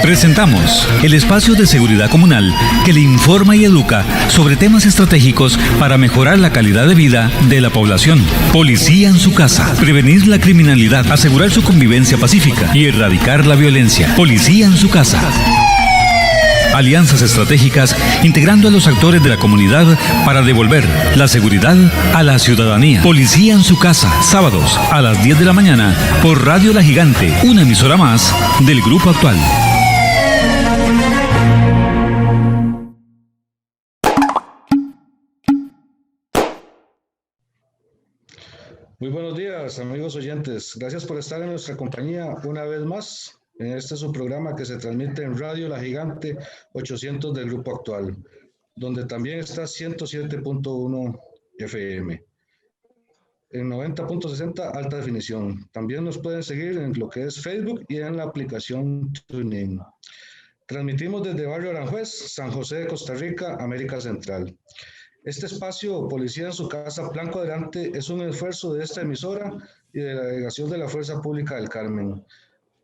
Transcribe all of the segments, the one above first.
Presentamos el espacio de seguridad comunal que le informa y educa sobre temas estratégicos para mejorar la calidad de vida de la población. Policía en su casa. Prevenir la criminalidad, asegurar su convivencia pacífica y erradicar la violencia. Policía en su casa. Alianzas estratégicas integrando a los actores de la comunidad para devolver la seguridad a la ciudadanía. Policía en su casa, sábados a las 10 de la mañana por Radio La Gigante, una emisora más del Grupo Actual. Muy buenos días, amigos oyentes. Gracias por estar en nuestra compañía una vez más en este su programa que se transmite en Radio La Gigante 800 del Grupo Actual, donde también está 107.1 FM, en 90.60 alta definición. También nos pueden seguir en lo que es Facebook y en la aplicación TuneIn. Transmitimos desde Barrio Aranjuez, San José de Costa Rica, América Central. Este espacio, Policía en su casa, Plan Cuadrante, es un esfuerzo de esta emisora y de la Delegación de la Fuerza Pública del Carmen.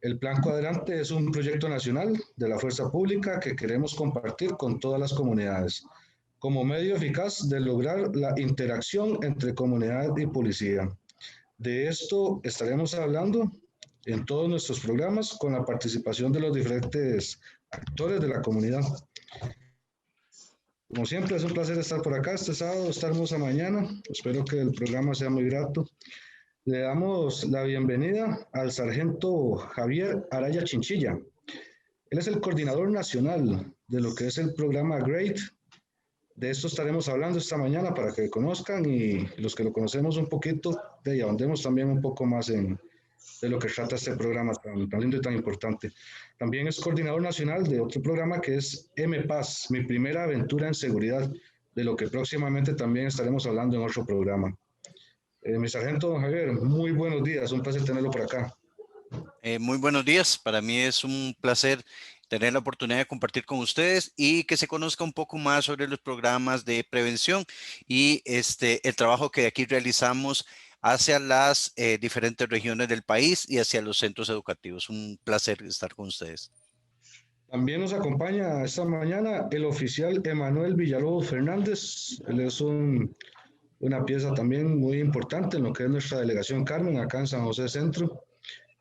El Plan Cuadrante es un proyecto nacional de la Fuerza Pública que queremos compartir con todas las comunidades, como medio eficaz de lograr la interacción entre comunidad y policía. De esto estaremos hablando en todos nuestros programas con la participación de los diferentes actores de la comunidad. Como siempre, es un placer estar por acá este sábado, esta hermosa mañana. Espero que el programa sea muy grato. Le damos la bienvenida al sargento Javier Araya Chinchilla. Él es el coordinador nacional de lo que es el programa GREAT. De esto estaremos hablando esta mañana para que conozcan y los que lo conocemos un poquito, de ahí ahondemos también un poco más de lo que trata este programa tan lindo y tan importante. También es coordinador nacional de otro programa que es MPAS, Mi Primera Aventura en Seguridad, de lo que próximamente también estaremos hablando en otro programa. Mi sargento don Javier, muy buenos días, un placer tenerlo por acá. Muy buenos días, para mí es un placer tener la oportunidad de compartir con ustedes y que se conozca un poco más sobre los programas de prevención y el trabajo que aquí realizamos hacia las diferentes regiones del país y hacia los centros educativos. Un placer estar con ustedes. También nos acompaña esta mañana el oficial Emanuel Villalobos Fernández. Él es una pieza también muy importante en lo que es nuestra delegación Carmen, acá en San José Centro.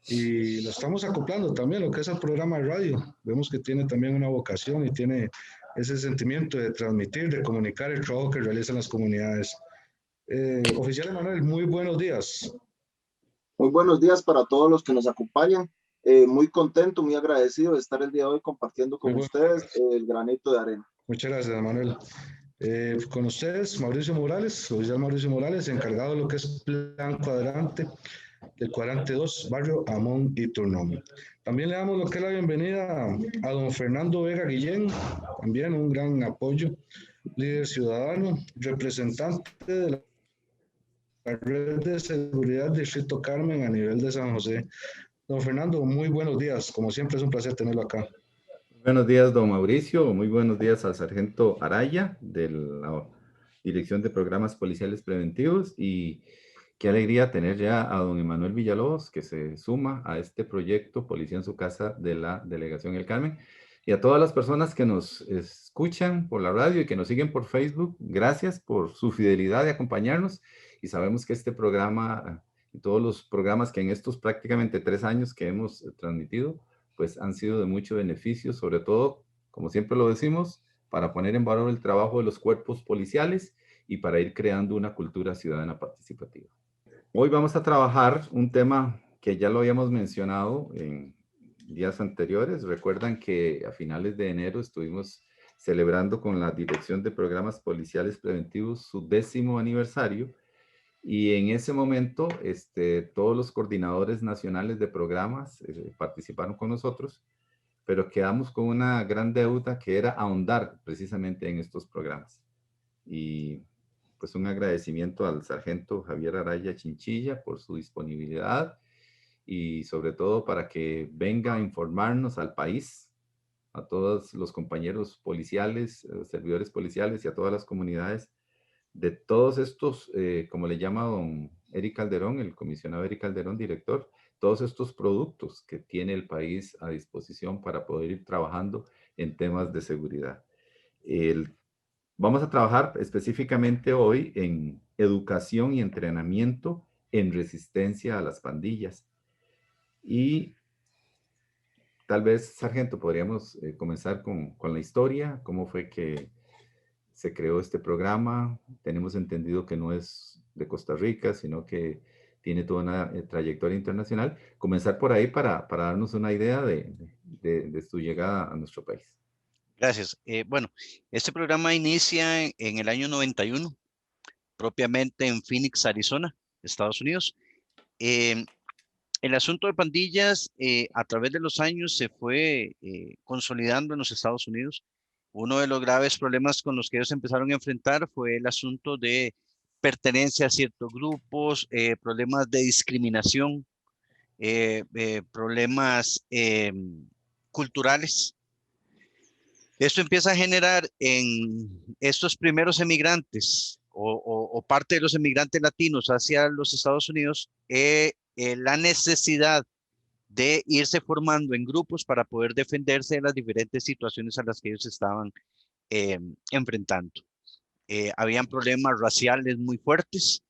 Y lo estamos acoplando también lo que es el programa de radio. Vemos que tiene también una vocación y tiene ese sentimiento de transmitir, de comunicar el trabajo que realizan las comunidades. Oficial Emanuel, muy buenos días. Muy buenos días para todos los que nos acompañan. Muy contento, muy agradecido de estar el día de hoy compartiendo con ustedes el granito de arena. Muchas gracias, Emanuel. Con ustedes, Mauricio Morales, oficial Mauricio Morales, encargado de lo que es Plan Cuadrante, del cuadrante 2, Barrio Amón y Turnón. También le damos lo que es la bienvenida a don Fernando Vega Guillén, también un gran apoyo, líder ciudadano, representante de la Red de Seguridad Distrito Carmen a nivel de San José. Don Fernando, muy buenos días, como siempre es un placer tenerlo acá. Buenos días, don Mauricio. Muy buenos días al sargento Araya de la Dirección de Programas Policiales Preventivos y qué alegría tener ya a don Emanuel Villalobos que se suma a este proyecto Policía en su casa de la Delegación El Carmen y a todas las personas que nos escuchan por la radio y que nos siguen por Facebook. Gracias por su fidelidad de acompañarnos y sabemos que este programa y todos los programas que en estos prácticamente 3 años que hemos transmitido pues han sido de mucho beneficio, sobre todo, como siempre lo decimos, para poner en valor el trabajo de los cuerpos policiales y para ir creando una cultura ciudadana participativa. Hoy vamos a trabajar un tema que ya lo habíamos mencionado en días anteriores. Recuerdan que a finales de enero estuvimos celebrando con la Dirección de Programas Policiales Preventivos su 10º aniversario. Y en ese momento, todos los coordinadores nacionales de programas participaron con nosotros, pero quedamos con una gran deuda que era ahondar precisamente en estos programas. Y pues un agradecimiento al sargento Javier Araya Chinchilla por su disponibilidad y sobre todo para que venga a informarnos al país, a todos los compañeros policiales, servidores policiales y a todas las comunidades de todos estos, como le llama don Eric Calderón, el comisionado Eric Calderón, director, todos estos productos que tiene el país a disposición para poder ir trabajando en temas de seguridad. Vamos a trabajar específicamente hoy en educación y entrenamiento en resistencia a las pandillas. Y tal vez, sargento, podríamos comenzar con la historia, cómo fue que se creó este programa. Tenemos entendido que no es de Costa Rica, sino que tiene toda una trayectoria internacional. Comenzar por ahí para darnos una idea de su llegada a nuestro país. Gracias. Bueno, este programa inicia en el año 91, propiamente en Phoenix, Arizona, Estados Unidos. El asunto de pandillas a través de los años se fue consolidando en los Estados Unidos. Uno de los graves problemas con los que ellos empezaron a enfrentar fue el asunto de pertenencia a ciertos grupos, problemas de discriminación, problemas culturales. Esto empieza a generar en estos primeros emigrantes o parte de los emigrantes latinos hacia los Estados Unidos la necesidad de irse formando en grupos para poder defenderse de las diferentes situaciones a las que ellos estaban enfrentando. Habían problemas raciales muy fuertes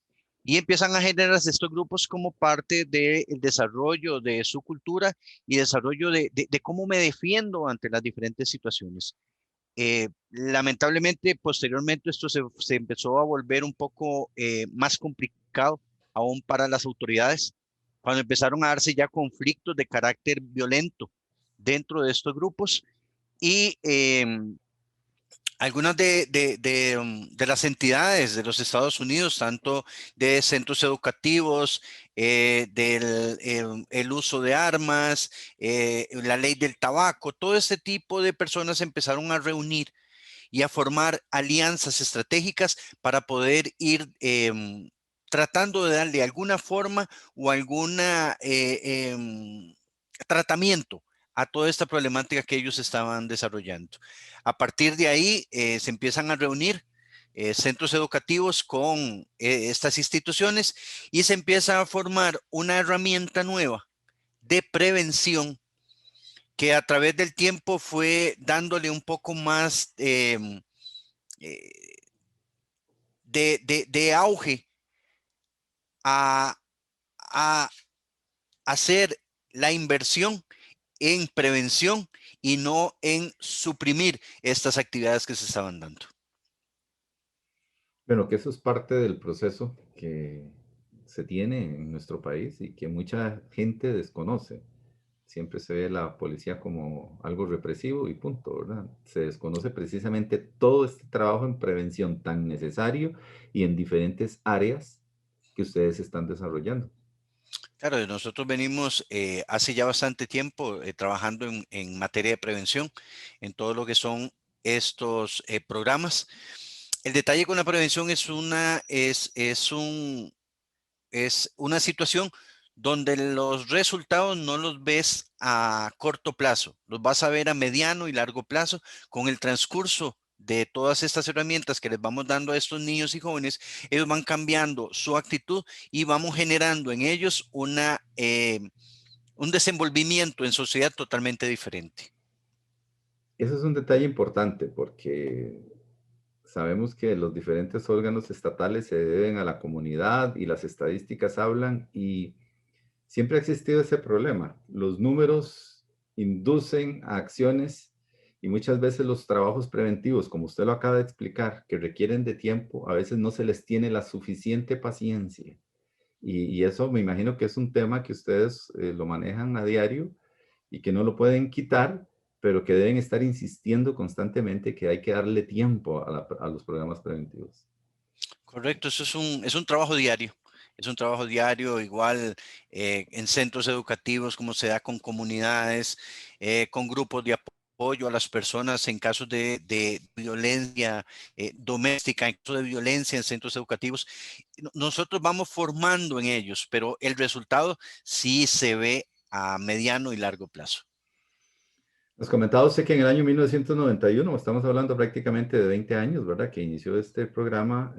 y empiezan a generarse estos grupos como parte del desarrollo de su cultura y desarrollo de cómo me defiendo ante las diferentes situaciones. Lamentablemente, posteriormente esto se empezó a volver un poco más complicado aún para las autoridades, cuando empezaron a darse ya conflictos de carácter violento dentro de estos grupos y algunas de las entidades de los Estados Unidos, tanto de centros educativos, el uso de armas, la ley del tabaco, todo ese tipo de personas empezaron a reunir y a formar alianzas estratégicas para poder ir tratando de darle alguna forma o alguna tratamiento a toda esta problemática que ellos estaban desarrollando. A partir de ahí se empiezan a reunir centros educativos con estas instituciones y se empieza a formar una herramienta nueva de prevención que a través del tiempo fue dándole un poco más de auge a hacer la inversión en prevención y no en suprimir estas actividades que se estaban dando. Bueno, que eso es parte del proceso que se tiene en nuestro país y que mucha gente desconoce. Siempre se ve la policía como algo represivo y punto, ¿verdad? Se desconoce precisamente todo este trabajo en prevención tan necesario y en diferentes áreas que ustedes están desarrollando. Claro, nosotros venimos hace ya bastante tiempo trabajando en materia de prevención, en todo lo que son estos programas. El detalle con la prevención es una situación donde los resultados no los ves a corto plazo, los vas a ver a mediano y largo plazo con el transcurso de todas estas herramientas que les vamos dando a estos niños y jóvenes. Ellos van cambiando su actitud y vamos generando en ellos un desenvolvimiento en sociedad totalmente diferente. Eso es un detalle importante porque sabemos que los diferentes órganos estatales se deben a la comunidad y las estadísticas hablan y siempre ha existido ese problema. Los números inducen a acciones y muchas veces los trabajos preventivos, como usted lo acaba de explicar, que requieren de tiempo, a veces no se les tiene la suficiente paciencia. Y eso me imagino que es un tema que ustedes lo manejan a diario y que no lo pueden quitar, pero que deben estar insistiendo constantemente que hay que darle tiempo a los programas preventivos. Correcto, eso es un trabajo diario. Es un trabajo diario, igual en centros educativos, como se da con comunidades, con grupos de apoyo a las personas en casos de violencia doméstica, en casos de violencia en centros educativos. Nosotros vamos formando en ellos, pero el resultado sí se ve a mediano y largo plazo. Nos comentaba usted que en el año 1991, estamos hablando prácticamente de 20 años, ¿verdad? Que inició este programa.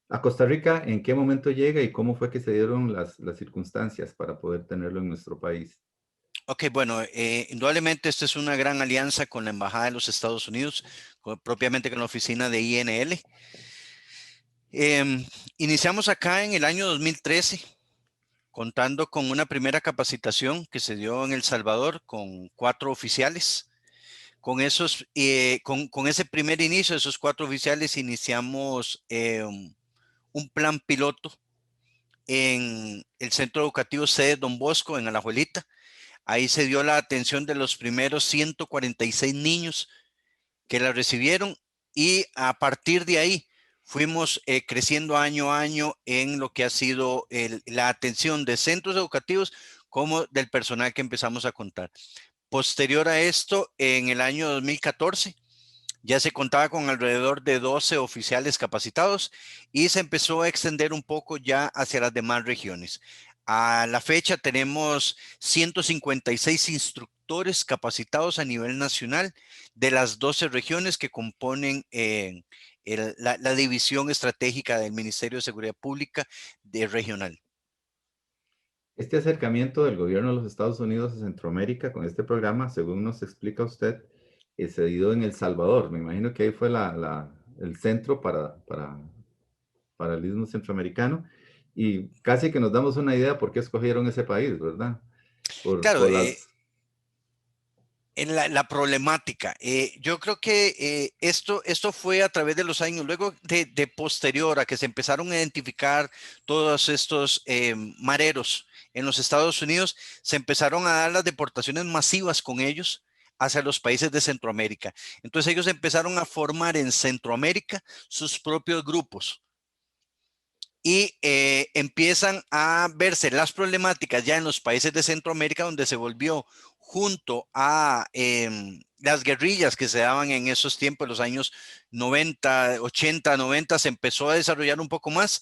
A Costa Rica, ¿en qué momento llega y cómo fue que se dieron las circunstancias para poder tenerlo en nuestro país? Ok, bueno, indudablemente esta es una gran alianza con la Embajada de los Estados Unidos, propiamente con la oficina de INL. Iniciamos acá en el año 2013, contando con una primera capacitación que se dio en El Salvador con 4 oficiales. Con ese primer inicio de esos 4 oficiales iniciamos un plan piloto en el Centro Educativo Sede Don Bosco en Alajuelita. Ahí se dio la atención de los primeros 146 niños que la recibieron y a partir de ahí fuimos creciendo año a año en lo que ha sido la atención de centros educativos como del personal que empezamos a contar. Posterior a esto, en el año 2014, ya se contaba con alrededor de 12 oficiales capacitados y se empezó a extender un poco ya hacia las demás regiones. A la fecha tenemos 156 instructores capacitados a nivel nacional de las 12 regiones que componen la división estratégica del Ministerio de Seguridad Pública de regional. Este acercamiento del gobierno de los Estados Unidos a Centroamérica con este programa, según nos explica usted, se dio en El Salvador. Me imagino que ahí fue el centro para el Istmo Centroamericano. Y casi que nos damos una idea por qué escogieron ese país, ¿verdad? Claro, Por las... en la problemática. Yo creo que esto fue a través de los años, luego de posterior a que se empezaron a identificar todos estos mareros en los Estados Unidos, se empezaron a dar las deportaciones masivas con ellos hacia los países de Centroamérica. Entonces ellos empezaron a formar en Centroamérica sus propios grupos. Y empiezan a verse las problemáticas ya en los países de Centroamérica, donde se volvió junto a las guerrillas que se daban en esos tiempos, los años 90, 80, 90, se empezó a desarrollar un poco más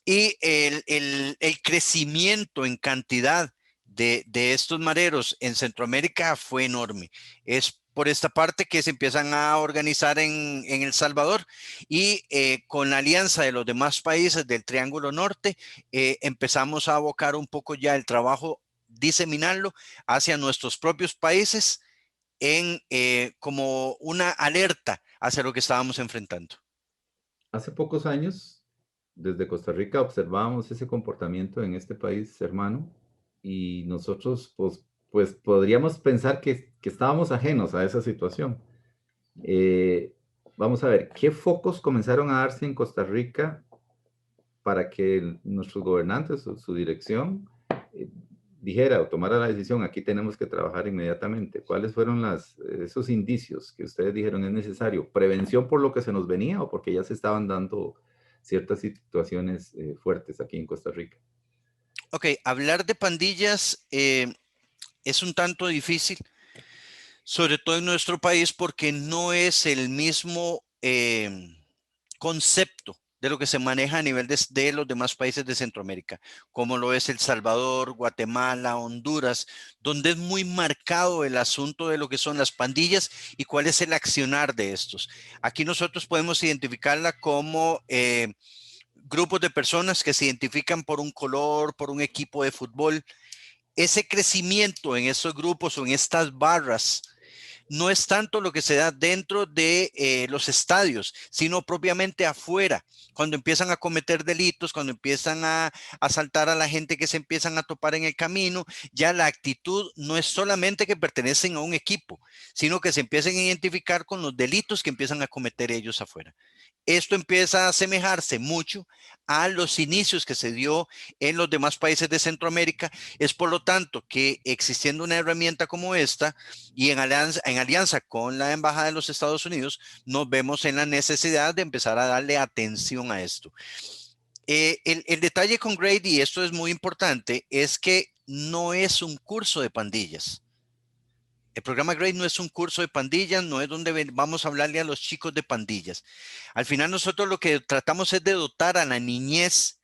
y el crecimiento en cantidad de estos mareros en Centroamérica fue enorme. Es por esta parte que se empiezan a organizar en El Salvador y con la alianza de los demás países del Triángulo Norte empezamos a abocar un poco ya el trabajo, diseminarlo hacia nuestros propios países como una alerta hacia lo que estábamos enfrentando. Hace pocos años, desde Costa Rica, observábamos ese comportamiento en este país hermano y nosotros pues podríamos pensar que estábamos ajenos a esa situación. Vamos a ver, ¿qué focos comenzaron a darse en Costa Rica para que nuestros gobernantes o su dirección dijera o tomara la decisión, aquí tenemos que trabajar inmediatamente? ¿Cuáles fueron esos indicios que ustedes dijeron es necesario? ¿Prevención por lo que se nos venía o porque ya se estaban dando ciertas situaciones fuertes aquí en Costa Rica? Ok, hablar de pandillas es un tanto difícil, sobre todo en nuestro país, porque no es el mismo concepto de lo que se maneja a nivel de los demás países de Centroamérica, como lo es El Salvador, Guatemala, Honduras, donde es muy marcado el asunto de lo que son las pandillas y cuál es el accionar de estos. Aquí nosotros podemos identificarla como grupos de personas que se identifican por un color, por un equipo de fútbol. Ese crecimiento en esos grupos o en estas barras no es tanto lo que se da dentro de los estadios, sino propiamente afuera, cuando empiezan a cometer delitos, cuando empiezan a asaltar a la gente que se empiezan a topar en el camino. Ya la actitud no es solamente que pertenecen a un equipo, sino que se empiezan a identificar con los delitos que empiezan a cometer ellos afuera. Esto empieza a asemejarse mucho a los inicios que se dio en los demás países de Centroamérica. Es por lo tanto que existiendo una herramienta como esta y en alianza con la Embajada de los Estados Unidos, nos vemos en la necesidad de empezar a darle atención a esto. El detalle con Grady, y esto es muy importante, es que no es un curso de pandillas. El programa Grade no es un curso de pandillas, no es donde vamos a hablarle a los chicos de pandillas. Al final nosotros lo que tratamos es de dotar a la niñez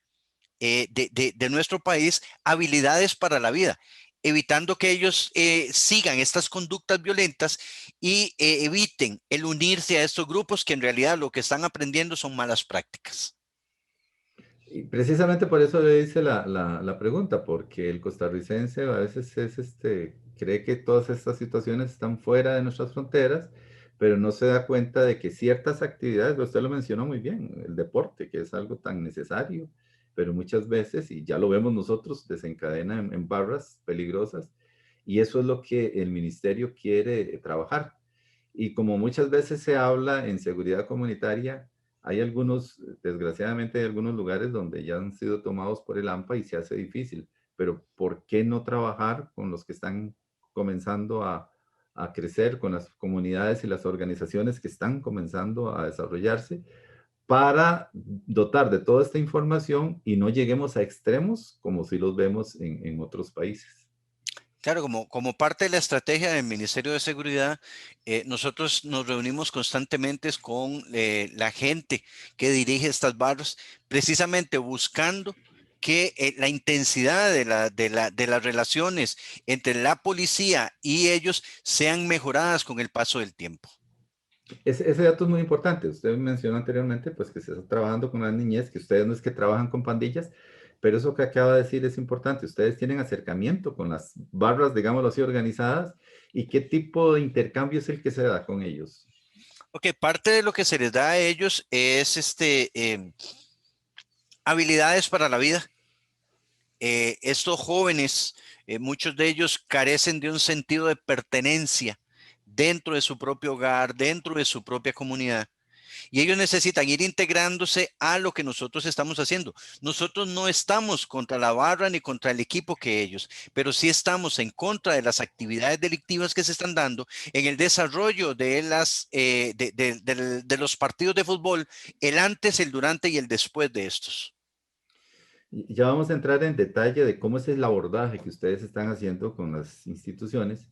de nuestro país habilidades para la vida, evitando que ellos sigan estas conductas violentas y eviten el unirse a estos grupos que en realidad lo que están aprendiendo son malas prácticas. Y precisamente por eso le hice la pregunta, porque el costarricense a veces cree que todas estas situaciones están fuera de nuestras fronteras, pero no se da cuenta de que ciertas actividades, usted lo mencionó muy bien, el deporte, que es algo tan necesario, pero muchas veces, y ya lo vemos nosotros, desencadena en barras peligrosas, y eso es lo que el ministerio quiere trabajar. Y como muchas veces se habla en seguridad comunitaria, hay algunos, desgraciadamente hay algunos lugares donde ya han sido tomados por el AMPA y se hace difícil, pero ¿por qué no trabajar con los que están comenzando a crecer, con las comunidades y las organizaciones que están comenzando a desarrollarse para dotar de toda esta información y no lleguemos a extremos como si los vemos en otros países? Claro, como parte de la estrategia del Ministerio de Seguridad, nosotros nos reunimos constantemente con la gente que dirige estas barras, precisamente buscando que la intensidad de las relaciones entre la policía y ellos sean mejoradas con el paso del tiempo. Ese dato es muy importante. Usted mencionó anteriormente pues, que se está trabajando con las niñez, que ustedes no es que trabajan con pandillas, pero eso que acaba de decir es importante. Ustedes tienen acercamiento con las barras, digámoslo así, organizadas, y qué tipo de intercambio es el que se da con ellos. Ok, parte de lo que se les da a ellos es habilidades para la vida. Estos jóvenes, muchos de ellos carecen de un sentido de pertenencia dentro de su propio hogar, dentro de su propia comunidad. Y ellos necesitan ir integrándose a lo que nosotros estamos haciendo. Nosotros no estamos contra la barra ni contra el equipo que ellos, pero sí estamos en contra de las actividades delictivas que se están dando en el desarrollo de los partidos de fútbol, el antes, el durante y el después de estos. Ya vamos a entrar en detalle de cómo es el abordaje que ustedes están haciendo con las instituciones,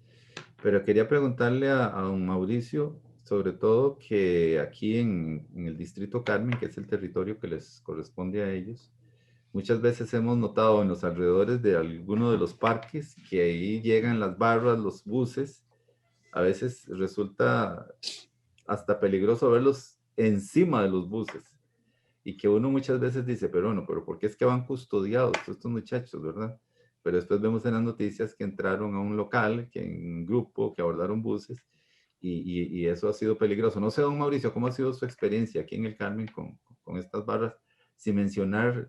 pero quería preguntarle a don Mauricio, sobre todo que aquí en el Distrito Carmen, que es el territorio que les corresponde a ellos, muchas veces hemos notado en los alrededores de alguno de los parques que ahí llegan las barras, los buses, a veces resulta hasta peligroso verlos encima de los buses. Y que uno muchas veces dice, pero bueno, pero ¿por qué es que van custodiados estos muchachos, verdad? Pero después vemos en las noticias que entraron a un local, que en grupo, que abordaron buses, y eso ha sido peligroso. No sé, don Mauricio, ¿cómo ha sido su experiencia aquí en el Carmen con estas barras, sin mencionar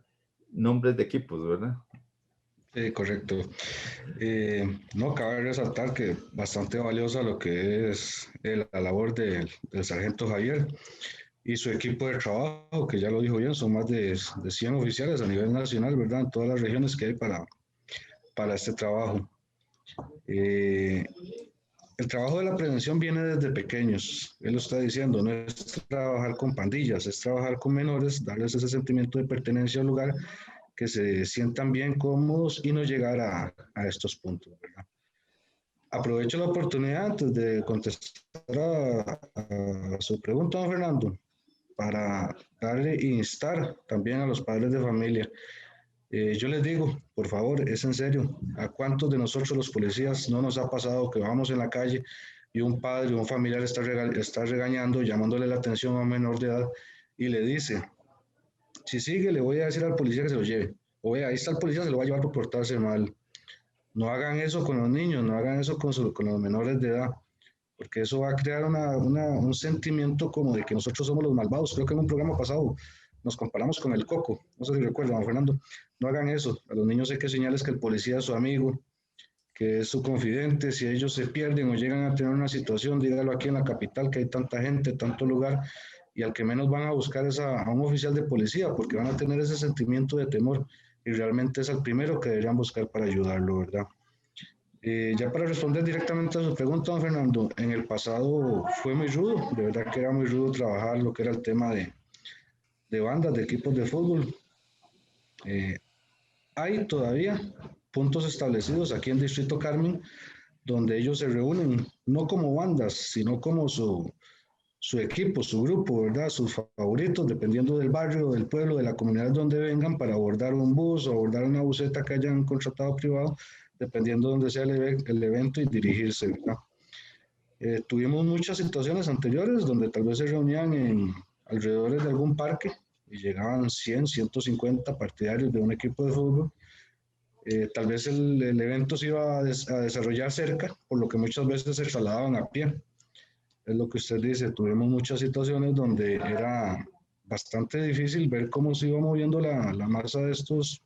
nombres de equipos, verdad? Sí, correcto. No, cabe resaltar que bastante valiosa lo que es la labor del sargento Javier y su equipo de trabajo, que ya lo dijo bien, son más de 100 oficiales a nivel nacional, ¿verdad? En todas las regiones que hay para este trabajo. El trabajo de la prevención viene desde pequeños, él lo está diciendo, no es trabajar con pandillas, es trabajar con menores, darles ese sentimiento de pertenencia al lugar, que se sientan bien cómodos y no llegar a estos puntos, ¿verdad? Aprovecho la oportunidad antes de contestar a su pregunta, don Fernando, para darle e instar también a los padres de familia. Yo les digo, por favor, es en serio, ¿a cuántos de nosotros los policías no nos ha pasado que vamos en la calle y un padre o un familiar está regañando, llamándole la atención a un menor de edad y le dice, si sigue, le voy a decir al policía que se lo lleve, o ahí está el policía, se lo va a llevar por portarse mal? No hagan eso con los niños, no hagan eso con los menores de edad, porque eso va a crear un sentimiento como de que nosotros somos los malvados. Creo que en un programa pasado nos comparamos con el Coco, no sé si recuerdan, Fernando. No hagan eso, a los niños hay que señalarles que el policía es su amigo, que es su confidente. Si ellos se pierden o llegan a tener una situación, dígalo aquí en la capital, que hay tanta gente, tanto lugar, y al que menos van a buscar es a un oficial de policía, porque van a tener ese sentimiento de temor, y realmente es el primero que deberían buscar para ayudarlo, ¿verdad? Ya para responder directamente a su pregunta, don Fernando, en el pasado fue muy rudo, de verdad que era muy rudo trabajar lo que era el tema de bandas, de equipos de fútbol. Eh, Hay todavía puntos establecidos aquí en Distrito Carmen donde ellos se reúnen, no como bandas, sino como su equipo, su grupo, ¿verdad? Sus favoritos, dependiendo del barrio, del pueblo, de la comunidad donde vengan, para abordar un bus o abordar una buseta que hayan contratado privado, dependiendo de donde sea el evento y dirigirse, ¿verdad? Tuvimos muchas situaciones anteriores donde tal vez se reunían en alrededores de algún parque, y llegaban 100, 150 partidarios de un equipo de fútbol, tal vez el evento se iba a desarrollar cerca, por lo que muchas veces se trasladaban a pie. Es lo que usted dice, tuvimos muchas situaciones donde era bastante difícil ver cómo se iba moviendo la masa de estos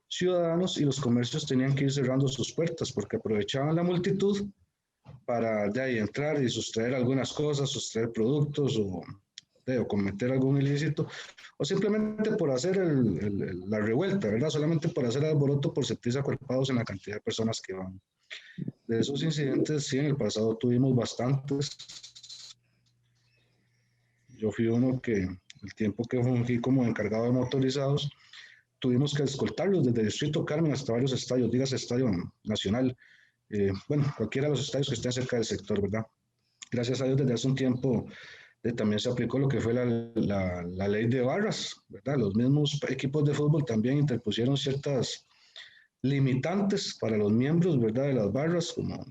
ciudadanos y los comercios tenían que ir cerrando sus puertas porque aprovechaban la multitud para de ahí entrar y sustraer algunas cosas, sustraer productos o cometer algún ilícito, o simplemente por hacer la revuelta, ¿verdad? Solamente por hacer alboroto, por sentirse acuerpados en la cantidad de personas que van. De esos incidentes, sí, en el pasado tuvimos bastantes. Yo fui uno que, el tiempo que fungí como encargado de motorizados, tuvimos que escoltarlos desde el Distrito Carmen hasta varios estadios, dígase Estadio Nacional, bueno, cualquiera de los estadios que estén cerca del sector, ¿verdad? Gracias a Dios, desde hace un tiempo también se aplicó lo que fue la ley de barras, ¿verdad? Los mismos equipos de fútbol también interpusieron ciertas limitantes para los miembros, ¿verdad? De las barras, como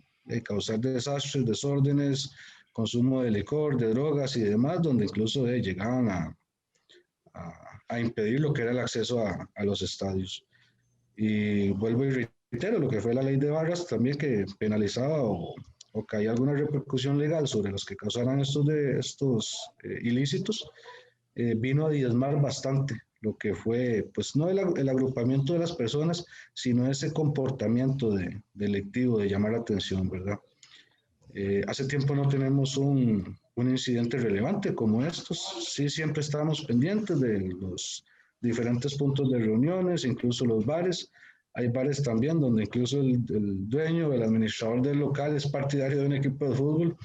causar desastres, desórdenes, consumo de licor, de drogas y demás, donde incluso llegaban a impedir lo que era el acceso a los estadios. Y vuelvo y reitero, lo que fue la ley de barras también que penalizaba o que haya alguna repercusión legal sobre los que causaran estos ilícitos, vino a diezmar bastante lo que fue, pues no el agrupamiento de las personas, sino ese comportamiento delictivo de llamar la atención, ¿verdad? Hace tiempo no tenemos un incidente relevante como estos. Sí, siempre estábamos pendientes de los diferentes puntos de reuniones, incluso los bares. Hay bares también donde incluso el dueño, el administrador del local es partidario de un equipo de fútbol.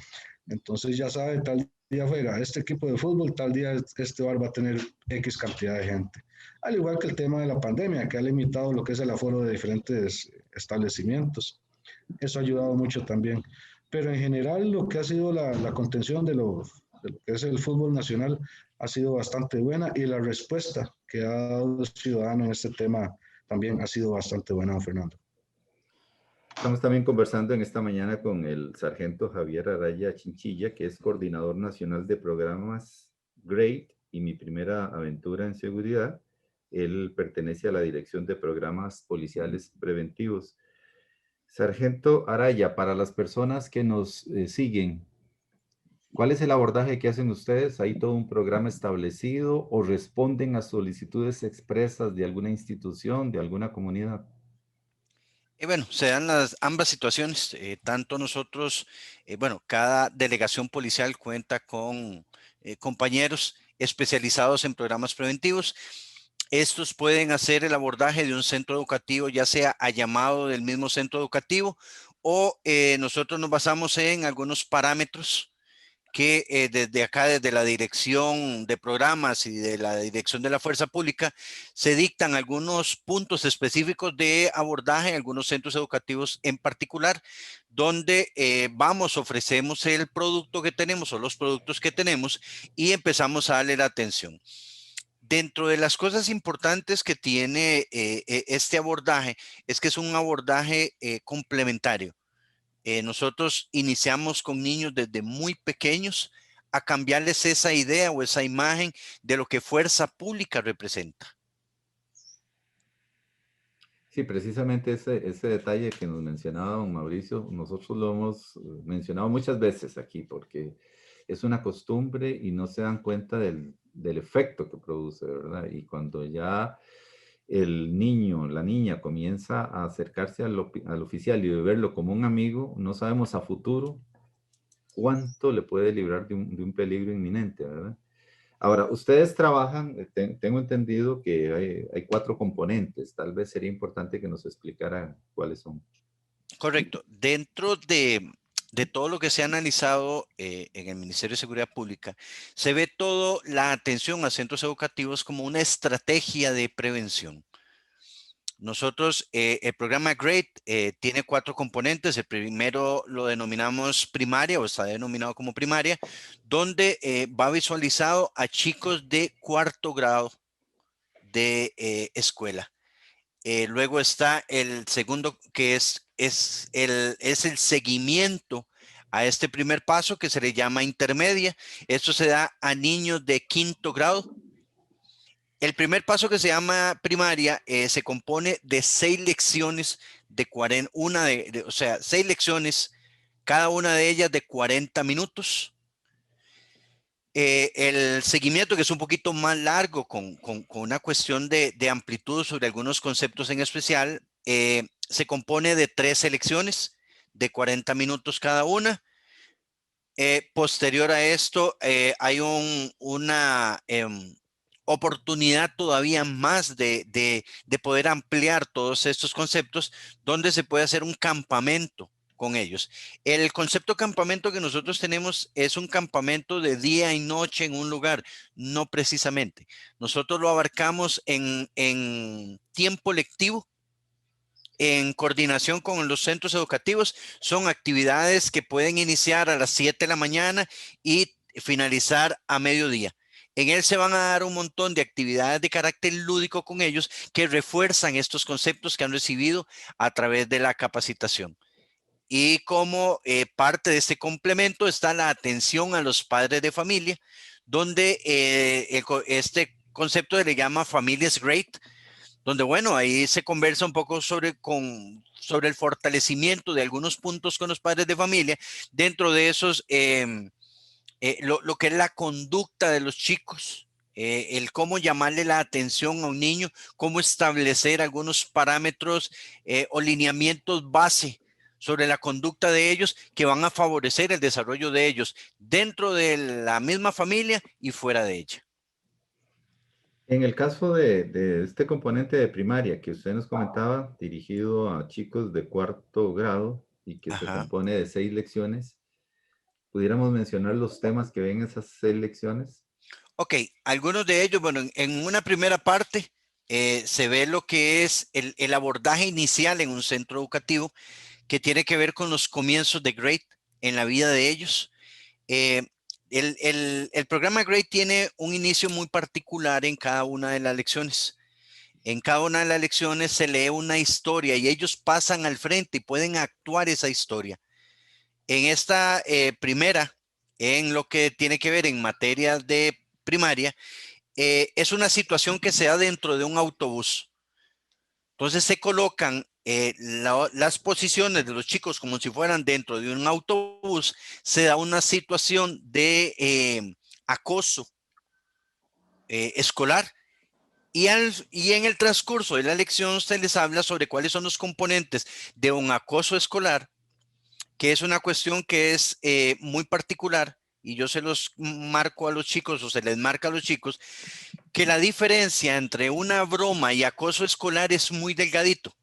Entonces ya sabe, tal día juega este equipo de fútbol, tal día este bar va a tener X cantidad de gente. Al igual que el tema de la pandemia, que ha limitado lo que es el aforo de diferentes establecimientos. Eso ha ayudado mucho también. Pero en general lo que ha sido la contención de lo que es el fútbol nacional ha sido bastante buena y la respuesta que ha dado el ciudadano en este tema también ha sido bastante buena, don Fernando. Estamos también conversando en esta mañana con el sargento Javier Araya Chinchilla, que es coordinador nacional de programas GREAT y mi primera aventura en seguridad. Él pertenece a la Dirección de Programas Policiales Preventivos. Sargento Araya, para las personas que nos siguen, ¿cuál es el abordaje que hacen ustedes? ¿Hay todo un programa establecido o responden a solicitudes expresas de alguna institución, de alguna comunidad? Bueno, se dan ambas situaciones. Tanto nosotros, bueno, cada delegación policial cuenta con compañeros especializados en programas preventivos. Estos pueden hacer el abordaje de un centro educativo, ya sea a llamado del mismo centro educativo, o nosotros nos basamos en algunos parámetros que desde acá, desde la Dirección de Programas y de la Dirección de la Fuerza Pública, se dictan algunos puntos específicos de abordaje en algunos centros educativos en particular, donde ofrecemos el producto que tenemos o los productos que tenemos y empezamos a darle la atención. Dentro de las cosas importantes que tiene este abordaje es que es un abordaje complementario. Nosotros iniciamos con niños desde muy pequeños a cambiarles esa idea o esa imagen de lo que fuerza pública representa. Sí, precisamente ese detalle que nos mencionaba don Mauricio, nosotros lo hemos mencionado muchas veces aquí porque es una costumbre y no se dan cuenta del efecto que produce, ¿verdad? Y cuando ya el niño, la niña comienza a acercarse al oficial y de verlo como un amigo, no sabemos a futuro cuánto le puede librar de un peligro inminente, ¿verdad? Ahora, ustedes trabajan, tengo entendido que hay 4 componentes, tal vez sería importante que nos explicaran cuáles son. Correcto. Dentro de todo lo que se ha analizado en el Ministerio de Seguridad Pública, se ve toda la atención a centros educativos como una estrategia de prevención. Nosotros, el programa GREAT tiene 4 componentes. El primero lo denominamos primaria o está denominado como primaria, donde va visualizado a chicos de 4º grado de escuela. Luego está el segundo, que es el seguimiento a este primer paso, que se le llama intermedia. Esto se da a niños de 5º grado. El primer paso, que se llama primaria, se compone de 6 lecciones de 40, o sea, 6 lecciones, cada una de ellas de 40 minutos. El seguimiento, que es un poquito más largo, con una cuestión de amplitud sobre algunos conceptos en especial, se compone de 3 selecciones de 40 minutos cada una. Posterior a esto, hay una oportunidad todavía más de poder ampliar todos estos conceptos, donde se puede hacer un campamento con ellos. El concepto campamento que nosotros tenemos es un campamento de día y noche en un lugar, no precisamente. Nosotros lo abarcamos en tiempo lectivo, en coordinación con los centros educativos. Son actividades que pueden iniciar a las 7 de la mañana y finalizar a mediodía. En él se van a dar un montón de actividades de carácter lúdico con ellos, que refuerzan estos conceptos que han recibido a través de la capacitación. Y como parte de este complemento está la atención a los padres de familia, donde este concepto se le llama Familias Great, donde, bueno, ahí se conversa un poco sobre el fortalecimiento de algunos puntos con los padres de familia. Dentro de esos, lo que es la conducta de los chicos, el cómo llamarle la atención a un niño, cómo establecer algunos parámetros o lineamientos base sobre la conducta de ellos, que van a favorecer el desarrollo de ellos dentro de la misma familia y fuera de ella. En el caso de este componente de primaria que usted nos comentaba, dirigido a chicos de 4º grado y que se Ajá. compone de 6 lecciones, ¿pudiéramos mencionar los temas que ven esas 6 lecciones? Ok, algunos de ellos, bueno, en una primera parte se ve lo que es el abordaje inicial en un centro educativo, que tiene que ver con los comienzos de GREAT en la vida de ellos. El programa GREAT tiene un inicio muy particular en cada una de las lecciones. En cada una de las lecciones se lee una historia y ellos pasan al frente y pueden actuar esa historia. En esta primera, en lo que tiene que ver en materia de primaria, es una situación que se da dentro de un autobús. Entonces se colocan las posiciones de los chicos como si fueran dentro de un autobús. Se da una situación de acoso escolar, y en el transcurso de la lección se les habla sobre cuáles son los componentes de un acoso escolar, que es una cuestión que es muy particular, y yo se los marco a los chicos, o se les marca a los chicos, que la diferencia entre una broma y acoso escolar es muy delgadito.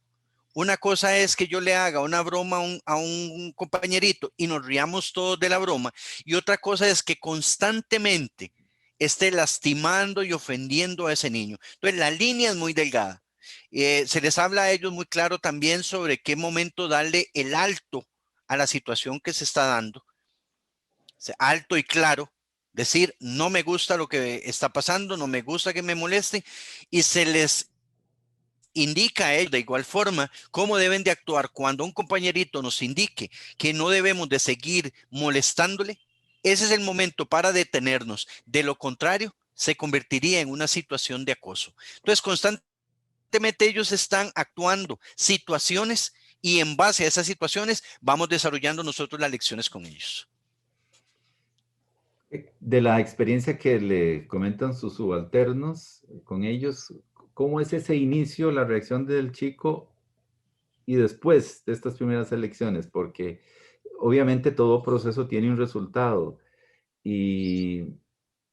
Una cosa es que yo le haga una broma a un compañerito y nos riamos todos de la broma, y otra cosa es que constantemente esté lastimando y ofendiendo a ese niño. Entonces la línea es muy delgada. Se les habla a ellos muy claro también sobre qué momento darle el alto a la situación que se está dando. O sea, alto y claro. Decir, no me gusta lo que está pasando, no me gusta que me molesten, y se les indica a ellos de igual forma cómo deben de actuar cuando un compañerito nos indique que no debemos de seguir molestándole. Ese es el momento para detenernos. De lo contrario, se convertiría en una situación de acoso. Entonces, constantemente ellos están actuando situaciones, y en base a esas situaciones vamos desarrollando nosotros las lecciones con ellos. De la experiencia que le comentan sus subalternos con ellos, ¿cómo es ese inicio, la reacción del chico y después de estas primeras elecciones? Porque obviamente todo proceso tiene un resultado y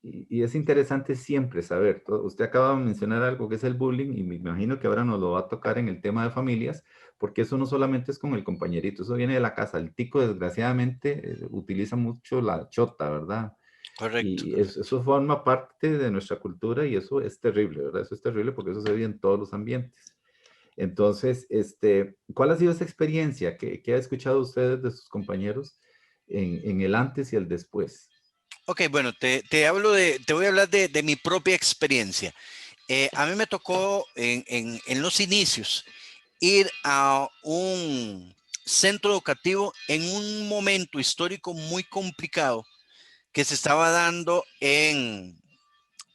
es interesante siempre saber. Usted acaba de mencionar algo que es el bullying, y me imagino que ahora nos lo va a tocar en el tema de familias, porque eso no solamente es con el compañerito, eso viene de la casa. El tico, desgraciadamente, utiliza mucho la chota, ¿verdad? Correcto. Y eso forma parte de nuestra cultura, y eso es terrible, ¿verdad? Eso es terrible porque eso se ve en todos los ambientes. Entonces, ¿cuál ha sido esa experiencia que ha escuchado ustedes de sus compañeros en el antes y el después? Ok, bueno, te voy a hablar de mi propia experiencia. A mí me tocó en los inicios ir a un centro educativo en un momento histórico muy complicado que se estaba dando en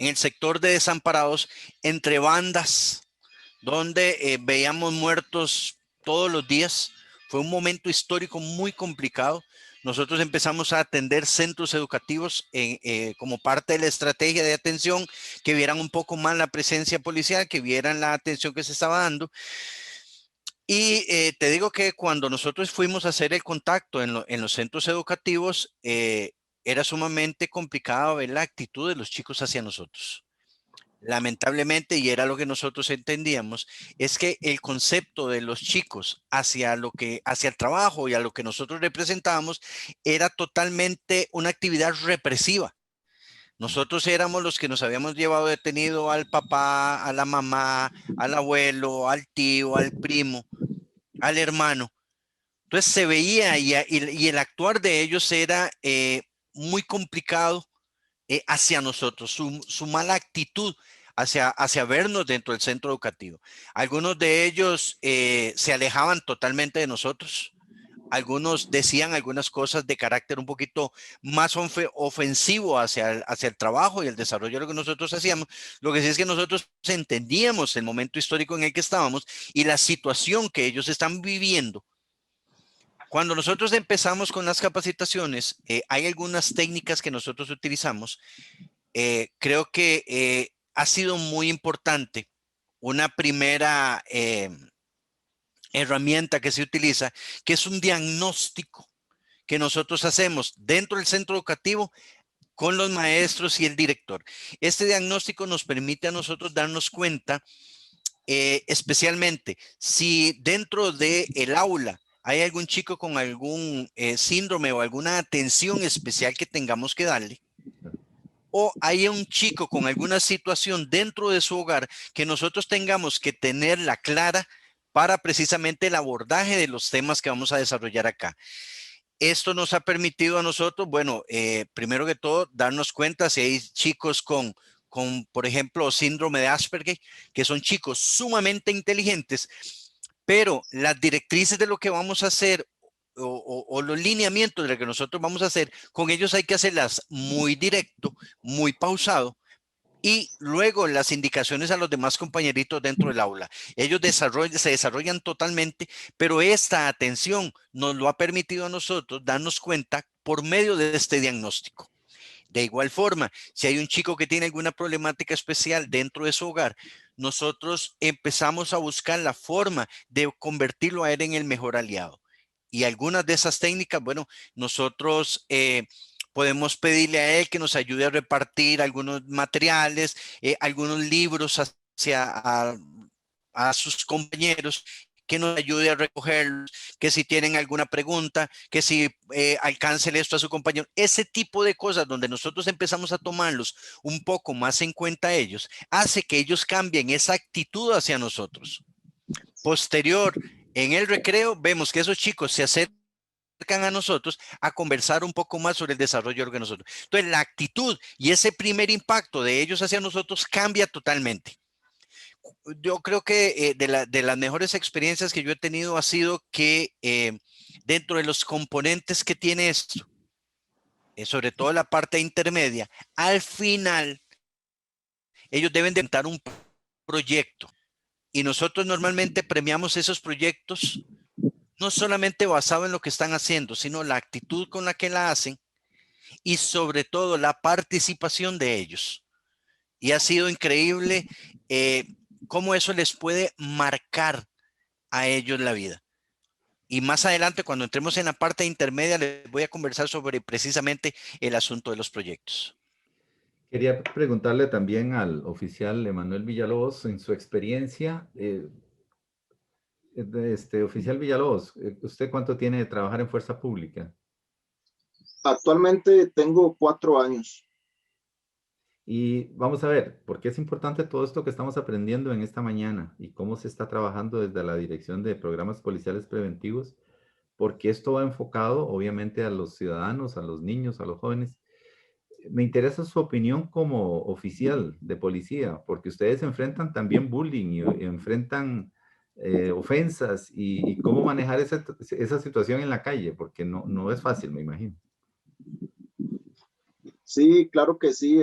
en el sector de desamparados, entre bandas, donde veíamos muertos todos los días. Fue un momento histórico muy complicado. Nosotros empezamos a atender centros educativos como parte de la estrategia de atención, que vieran un poco más la presencia policial, que vieran la atención que se estaba dando. Y te digo que cuando nosotros fuimos a hacer el contacto en los centros educativos, era sumamente complicado ver la actitud de los chicos hacia nosotros. Lamentablemente, y era lo que nosotros entendíamos, es que el concepto de los chicos hacia el trabajo y a lo que nosotros representábamos era totalmente una actividad represiva. Nosotros éramos los que nos habíamos llevado detenido al papá, a la mamá, al abuelo, al tío, al primo, al hermano. Entonces se veía y el actuar de ellos era muy complicado hacia nosotros, su mala actitud hacia vernos dentro del centro educativo. Algunos de ellos se alejaban totalmente de nosotros. Algunos decían algunas cosas de carácter un poquito más ofensivo hacia el trabajo y el desarrollo de lo que nosotros hacíamos. Lo que sí es que nosotros entendíamos el momento histórico en el que estábamos y la situación que ellos están viviendo. Cuando nosotros empezamos con las capacitaciones, hay algunas técnicas que nosotros utilizamos. Creo que ha sido muy importante. Una primera herramienta que se utiliza, que es un diagnóstico que nosotros hacemos dentro del centro educativo con los maestros y el director. Este diagnóstico nos permite a nosotros darnos cuenta, especialmente si dentro del aula hay algún chico con algún síndrome o alguna atención especial que tengamos que darle, o hay un chico con alguna situación dentro de su hogar que nosotros tengamos que tenerla clara para precisamente el abordaje de los temas que vamos a desarrollar acá. Esto nos ha permitido a nosotros, bueno, primero que todo, darnos cuenta si hay chicos con, por ejemplo, síndrome de Asperger, que son chicos sumamente inteligentes, pero las directrices de lo que vamos a hacer o los lineamientos de lo que nosotros vamos a hacer, con ellos hay que hacerlas muy directo, muy pausado, y luego las indicaciones a los demás compañeritos dentro del aula. Ellos se desarrollan totalmente, pero esta atención nos lo ha permitido a nosotros darnos cuenta por medio de este diagnóstico. De igual forma, si hay un chico que tiene alguna problemática especial dentro de su hogar, nosotros empezamos a buscar la forma de convertirlo a él en el mejor aliado. Y algunas de esas técnicas, bueno, nosotros podemos pedirle a él que nos ayude a repartir algunos materiales, algunos libros a sus compañeros, que nos ayude a recogerlos, que si tienen alguna pregunta, que si alcancen esto a su compañero. Ese tipo de cosas donde nosotros empezamos a tomarlos un poco más en cuenta a ellos, hace que ellos cambien esa actitud hacia nosotros. Posterior, en el recreo, vemos que esos chicos se acercan a nosotros a conversar un poco más sobre el desarrollo de nosotros. Entonces, la actitud y ese primer impacto de ellos hacia nosotros cambia totalmente. Yo creo que de las mejores experiencias que yo he tenido ha sido que dentro de los componentes que tiene esto, sobre todo la parte intermedia, al final ellos deben de montar un proyecto. Y nosotros normalmente premiamos esos proyectos no solamente basado en lo que están haciendo, sino la actitud con la que la hacen y sobre todo la participación de ellos. Y ha sido increíble cómo eso les puede marcar a ellos la vida. Y más adelante, cuando entremos en la parte intermedia, les voy a conversar sobre precisamente el asunto de los proyectos. Quería preguntarle también al oficial Emanuel Villalobos, en su experiencia, oficial Villalobos, ¿usted cuánto tiene de trabajar en Fuerza Pública? Actualmente tengo 4 años. Y vamos a ver, ¿por qué es importante todo esto que estamos aprendiendo en esta mañana y cómo se está trabajando desde la Dirección de Programas Policiales Preventivos? Porque esto va enfocado, obviamente, a los ciudadanos, a los niños, a los jóvenes. Me interesa su opinión como oficial de policía, porque ustedes enfrentan también bullying y enfrentan ofensas y cómo manejar esa situación en la calle, porque no es fácil, me imagino. Sí, claro que sí.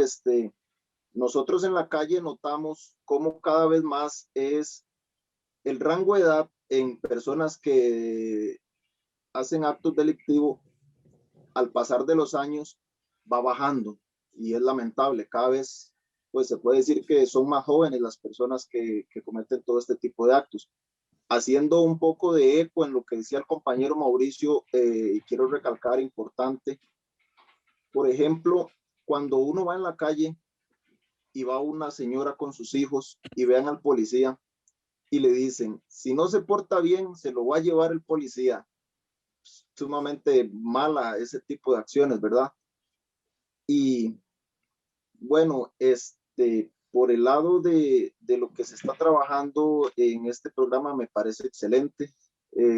Nosotros en la calle notamos cómo cada vez más es el rango de edad en personas que hacen actos delictivos, al pasar de los años va bajando, y es lamentable. Cada vez pues se puede decir que son más jóvenes las personas que cometen todo este tipo de actos. Haciendo un poco de eco en lo que decía el compañero Mauricio, y quiero recalcar importante, por ejemplo, cuando uno va en la calle y va una señora con sus hijos y vean al policía y le dicen, si no se porta bien, se lo va a llevar el policía. Sumamente mala ese tipo de acciones, ¿verdad? Y bueno, por el lado de lo que se está trabajando en este programa me parece excelente.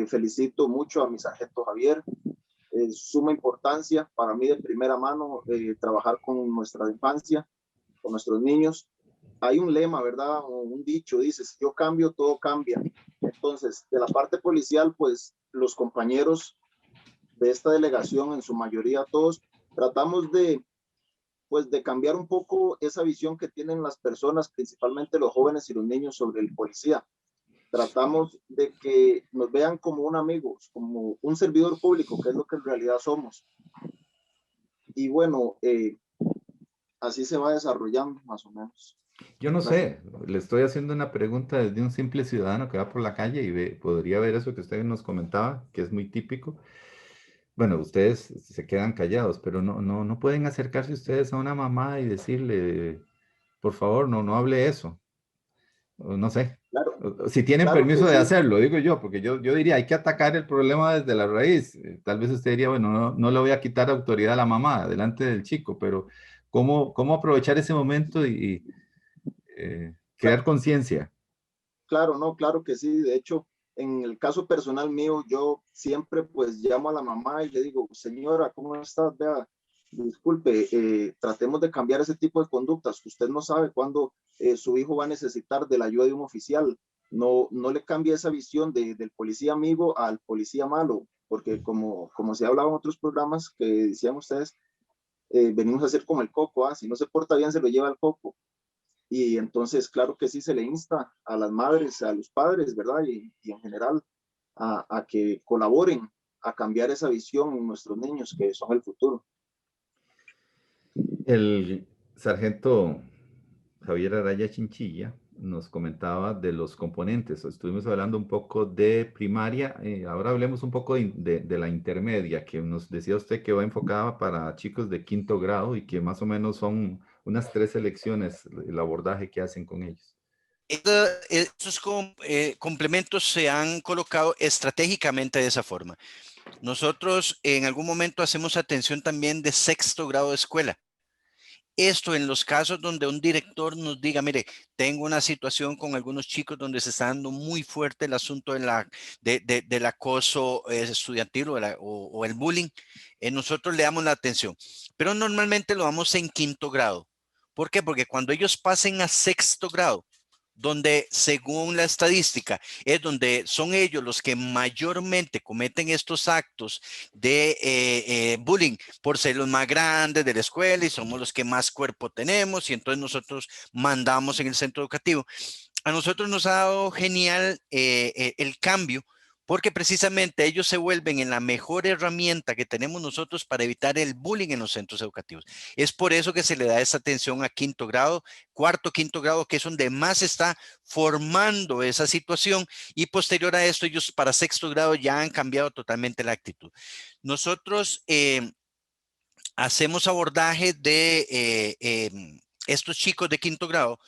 Felicito mucho a mi sargento Javier. Suma importancia para mí de primera mano trabajar con nuestra infancia, con nuestros niños. Hay un lema, ¿verdad? O un dicho, dice, si yo cambio, todo cambia. Entonces, de la parte policial, pues los compañeros de esta delegación, en su mayoría todos, tratamos de cambiar un poco esa visión que tienen las personas, principalmente los jóvenes y los niños, sobre el policía. Tratamos de que nos vean como un amigo, como un servidor público, que es lo que en realidad somos. Y bueno, así se va desarrollando más o menos. Yo no sé, le estoy haciendo una pregunta desde un simple ciudadano que va por la calle y podría ver eso que usted nos comentaba, que es muy típico. Bueno, ustedes se quedan callados, pero no pueden acercarse ustedes a una mamá y decirle, por favor, no hable eso. No sé. Claro, Si tienen claro permiso que de sí. hacerlo, digo yo, porque yo diría, hay que atacar el problema desde la raíz. Tal vez usted diría, bueno, no le voy a quitar autoridad a la mamá delante del chico, pero ¿cómo aprovechar ese momento y crear conciencia? Claro, no, claro que sí. De hecho, en el caso personal mío, yo siempre pues llamo a la mamá y le digo, señora, ¿cómo estás? Vea, disculpe, tratemos de cambiar ese tipo de conductas. Usted no sabe cuándo su hijo va a necesitar de la ayuda de un oficial. No le cambie esa visión del policía amigo al policía malo, porque como se hablaba en otros programas que decían ustedes, venimos a ser como el coco, ¿ah? Si no se porta bien, se lo lleva el coco. Y entonces, claro que sí, se le insta a las madres, a los padres, ¿verdad? Y en general a que colaboren a cambiar esa visión en nuestros niños, que son el futuro. El sargento Javier Araya Chinchilla nos comentaba de los componentes. Estuvimos hablando un poco de primaria. Ahora hablemos un poco de la intermedia, que nos decía usted que va enfocada para chicos de 5º grado y que más o menos son unas 3 selecciones el abordaje que hacen con ellos. Estos complementos se han colocado estratégicamente de esa forma. Nosotros en algún momento hacemos atención también de 6º grado de escuela. Esto en los casos donde un director nos diga, mire, tengo una situación con algunos chicos donde se está dando muy fuerte el asunto del acoso estudiantil o el bullying, nosotros le damos la atención. Pero normalmente lo damos en 5º grado. ¿Por qué? Porque cuando ellos pasen a 6º grado, donde según la estadística es donde son ellos los que mayormente cometen estos actos de bullying por ser los más grandes de la escuela y somos los que más cuerpo tenemos y entonces nosotros mandamos en el centro educativo. A nosotros nos ha dado genial el cambio porque precisamente ellos se vuelven en la mejor herramienta que tenemos nosotros para evitar el bullying en los centros educativos. Es por eso que se le da esa atención a 5º grado, 4º, 5º grado, que es donde más está formando esa situación, y posterior a esto ellos para 6º grado ya han cambiado totalmente la actitud. Nosotros hacemos abordaje de estos chicos de 5º grado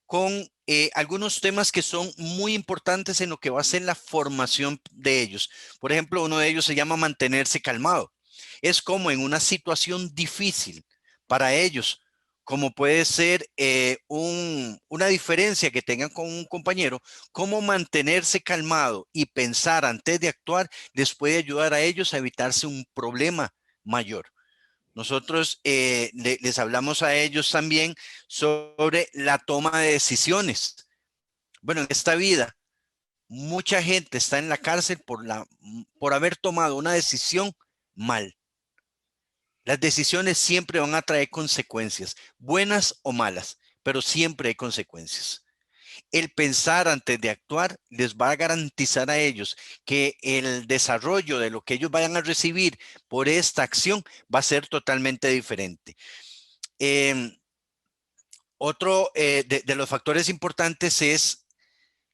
con algunos temas que son muy importantes en lo que va a ser la formación de ellos. Por ejemplo, uno de ellos se llama mantenerse calmado. Es como en una situación difícil para ellos, como puede ser una diferencia que tengan con un compañero, cómo mantenerse calmado y pensar antes de actuar les puede ayudar a ellos a evitarse un problema mayor. Nosotros les hablamos a ellos también sobre la toma de decisiones. Bueno, en esta vida, mucha gente está en la cárcel por haber tomado una decisión mal. Las decisiones siempre van a traer consecuencias, buenas o malas, pero siempre hay consecuencias. El pensar antes de actuar les va a garantizar a ellos que el desarrollo de lo que ellos vayan a recibir por esta acción va a ser totalmente diferente. Otro de los factores importantes es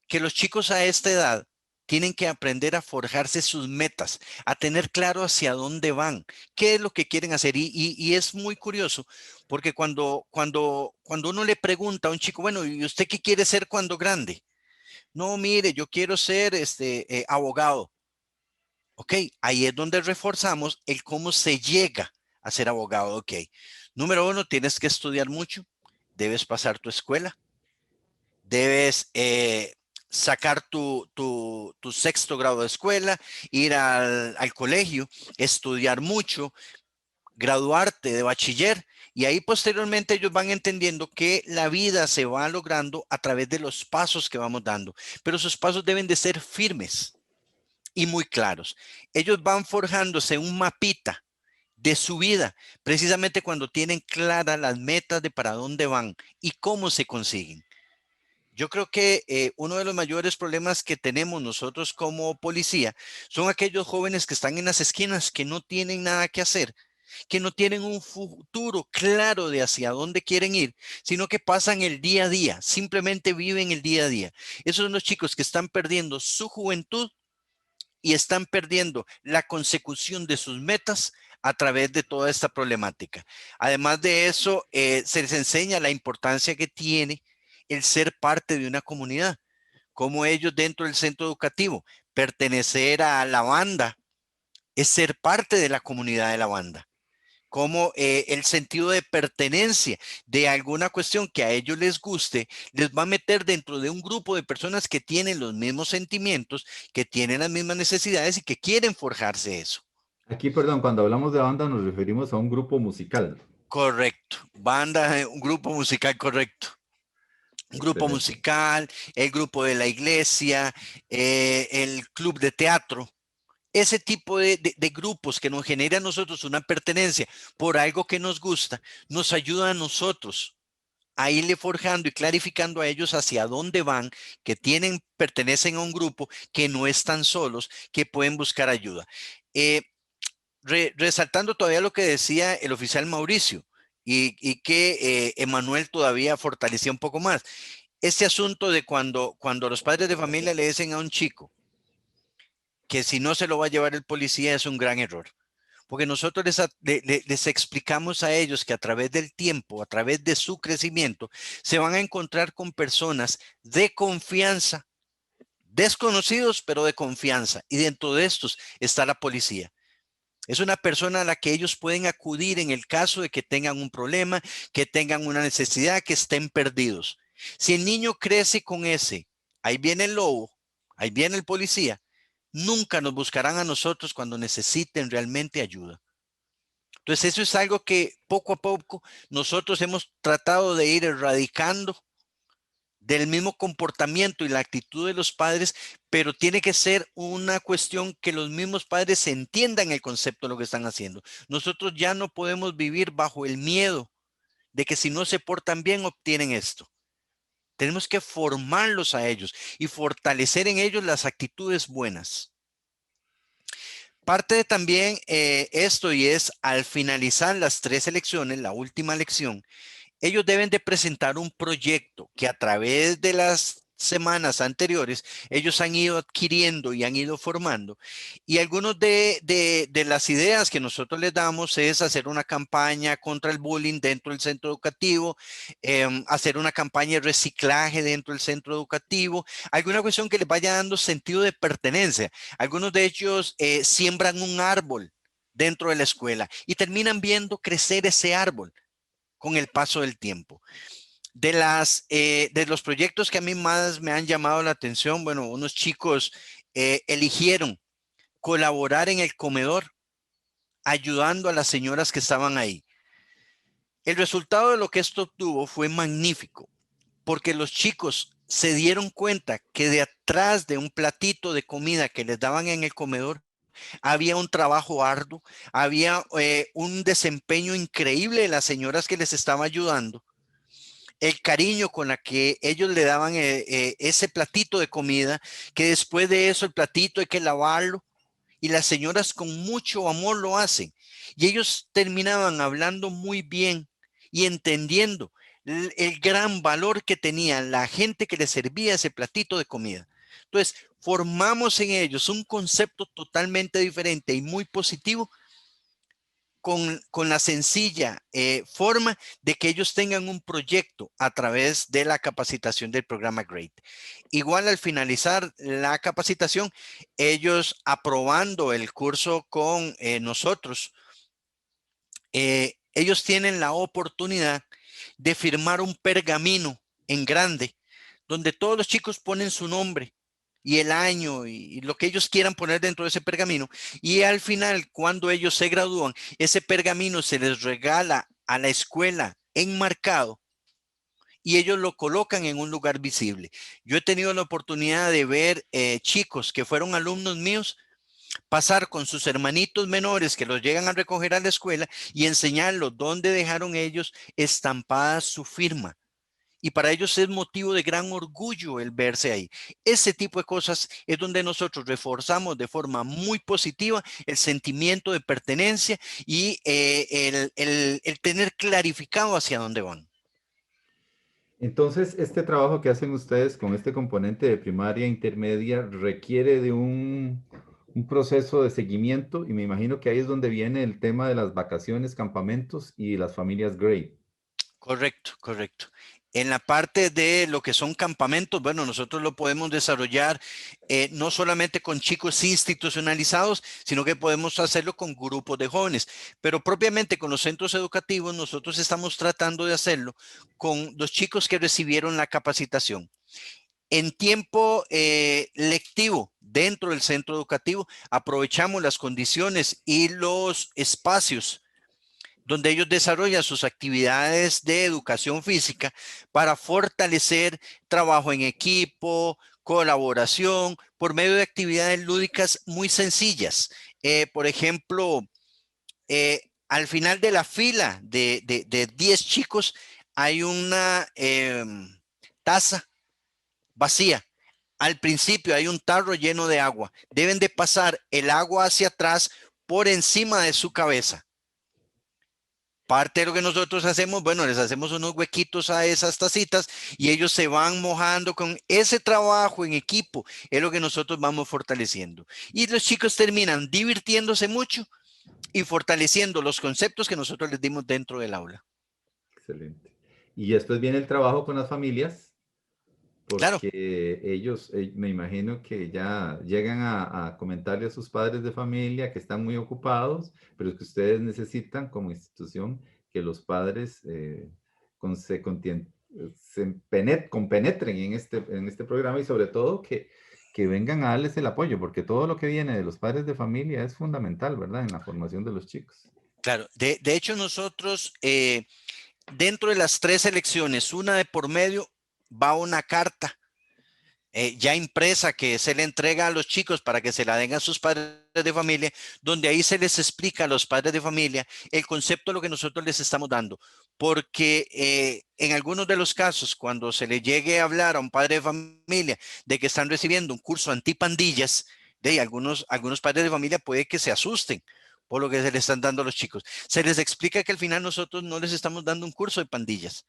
que los chicos a esta edad tienen que aprender a forjarse sus metas, a tener claro hacia dónde van, qué es lo que quieren hacer. Y es muy curioso porque cuando uno le pregunta a un chico, bueno, ¿y usted qué quiere ser cuando grande? No, mire, yo quiero ser abogado. Ok, ahí es donde reforzamos el cómo se llega a ser abogado. Ok, número uno, tienes que estudiar mucho, debes pasar tu escuela, debes sacar tu sexto grado de escuela, ir al colegio, estudiar mucho, graduarte de bachiller, y ahí posteriormente ellos van entendiendo que la vida se va logrando a través de los pasos que vamos dando, pero esos pasos deben de ser firmes y muy claros. Ellos van forjándose un mapita de su vida, precisamente cuando tienen claras las metas de para dónde van y cómo se consiguen. Yo creo que uno de los mayores problemas que tenemos nosotros como policía son aquellos jóvenes que están en las esquinas, que no tienen nada que hacer, que no tienen un futuro claro de hacia dónde quieren ir, sino que pasan el día a día, simplemente viven el día a día. Esos son los chicos que están perdiendo su juventud y están perdiendo la consecución de sus metas a través de toda esta problemática. Además de eso, se les enseña la importancia que tiene el ser parte de una comunidad, como ellos dentro del centro educativo, pertenecer a la banda es ser parte de la comunidad de la banda, como el sentido de pertenencia de alguna cuestión que a ellos les guste, les va a meter dentro de un grupo de personas que tienen los mismos sentimientos, que tienen las mismas necesidades y que quieren forjarse eso. Aquí, perdón, cuando hablamos de banda nos referimos a un grupo musical. Correcto. Banda, un grupo musical, correcto. Un grupo Excelente. musical, el grupo de la iglesia, el club de teatro. Ese tipo de grupos que nos genera a nosotros una pertenencia por algo que nos gusta, nos ayuda a nosotros a irle forjando y clarificando a ellos hacia dónde van, que pertenecen a un grupo, que no están solos, que pueden buscar ayuda. Resaltando todavía lo que decía el oficial Mauricio y que Emanuel todavía fortalecía un poco más. Este asunto de cuando los padres de familia le dicen a un chico que si no se lo va a llevar el policía es un gran error. Porque nosotros les explicamos a ellos que a través del tiempo, a través de su crecimiento, se van a encontrar con personas de confianza, desconocidos, pero de confianza. Y dentro de estos está la policía. Es una persona a la que ellos pueden acudir en el caso de que tengan un problema, que tengan una necesidad, que estén perdidos. Si el niño crece con ahí viene el lobo, ahí viene el policía, nunca nos buscarán a nosotros cuando necesiten realmente ayuda. Entonces eso es algo que poco a poco nosotros hemos tratado de ir erradicando del mismo comportamiento y la actitud de los padres, pero tiene que ser una cuestión que los mismos padres entiendan el concepto de lo que están haciendo. Nosotros ya no podemos vivir bajo el miedo de que si no se portan bien obtienen esto. Tenemos que formarlos a ellos y fortalecer en ellos las actitudes buenas. Parte de también esto y es al finalizar las 3 elecciones, la última elección, ellos deben de presentar un proyecto que a través de las semanas anteriores ellos han ido adquiriendo y han ido formando. Y algunos de las ideas que nosotros les damos es hacer una campaña contra el bullying dentro del centro educativo, hacer una campaña de reciclaje dentro del centro educativo, alguna cuestión que les vaya dando sentido de pertenencia. Algunos de ellos siembran un árbol dentro de la escuela y terminan viendo crecer ese árbol con el paso del tiempo. De los proyectos que a mí más me han llamado la atención, bueno, unos chicos eligieron colaborar en el comedor ayudando a las señoras que estaban ahí. El resultado de lo que esto obtuvo fue magnífico, porque los chicos se dieron cuenta que detrás de un platito de comida que les daban en el comedor había un trabajo arduo, había un desempeño increíble de las señoras que les estaba ayudando el cariño con la que ellos le daban ese platito de comida, que después de eso el platito hay que lavarlo y las señoras con mucho amor lo hacen. Y ellos terminaban hablando muy bien y entendiendo el gran valor que tenía la gente que les servía ese platito de comida. Entonces, formamos en ellos un concepto totalmente diferente y muy positivo con la sencilla forma de que ellos tengan un proyecto a través de la capacitación del programa GREAT. Igual al finalizar la capacitación, ellos aprobando el curso con nosotros, ellos tienen la oportunidad de firmar un pergamino en grande, donde todos los chicos ponen su nombre y el año y lo que ellos quieran poner dentro de ese pergamino. Y al final, cuando ellos se gradúan, ese pergamino se les regala a la escuela enmarcado y ellos lo colocan en un lugar visible. Yo he tenido la oportunidad de ver chicos que fueron alumnos míos pasar con sus hermanitos menores que los llegan a recoger a la escuela y enseñarlos dónde dejaron ellos estampada su firma. Y para ellos es motivo de gran orgullo el verse ahí. Ese tipo de cosas es donde nosotros reforzamos de forma muy positiva el sentimiento de pertenencia y el tener clarificado hacia dónde van. Entonces, este trabajo que hacen ustedes con este componente de primaria e intermedia requiere de un proceso de seguimiento, y me imagino que ahí es donde viene el tema de las vacaciones, campamentos y las familias Grey. Correcto, correcto. En la parte de lo que son campamentos, bueno, nosotros lo podemos desarrollar no solamente con chicos institucionalizados, sino que podemos hacerlo con grupos de jóvenes. Pero propiamente con los centros educativos, nosotros estamos tratando de hacerlo con los chicos que recibieron la capacitación. En tiempo lectivo, dentro del centro educativo, aprovechamos las condiciones y los espacios donde ellos desarrollan sus actividades de educación física para fortalecer trabajo en equipo, colaboración, por medio de actividades lúdicas muy sencillas. Por ejemplo, al final de la fila de 10 chicos hay una taza vacía. Al principio hay un tarro lleno de agua. Deben de pasar el agua hacia atrás por encima de su cabeza. Parte de lo que nosotros hacemos, bueno, les hacemos unos huequitos a esas tacitas y ellos se van mojando con ese trabajo en equipo. Es lo que nosotros vamos fortaleciendo. Y los chicos terminan divirtiéndose mucho y fortaleciendo los conceptos que nosotros les dimos dentro del aula. Excelente. Y después viene el trabajo con las familias, porque claro, ellos, me imagino que ya llegan a comentarle a sus padres de familia que están muy ocupados, pero que ustedes necesitan como institución que los padres compenetren en este programa, y sobre todo que vengan a darles el apoyo, porque todo lo que viene de los padres de familia es fundamental, ¿verdad? En la formación de los chicos. Claro, de hecho nosotros dentro de las 3 elecciones, una de por medio, va una carta ya impresa que se le entrega a los chicos para que se la den a sus padres de familia, donde ahí se les explica a los padres de familia el concepto de lo que nosotros les estamos dando. Porque en algunos de los casos, cuando se le llegue a hablar a un padre de familia de que están recibiendo un curso antipandillas, algunos padres de familia puede que se asusten por lo que se les están dando a los chicos. Se les explica que al final nosotros no les estamos dando un curso de pandillas.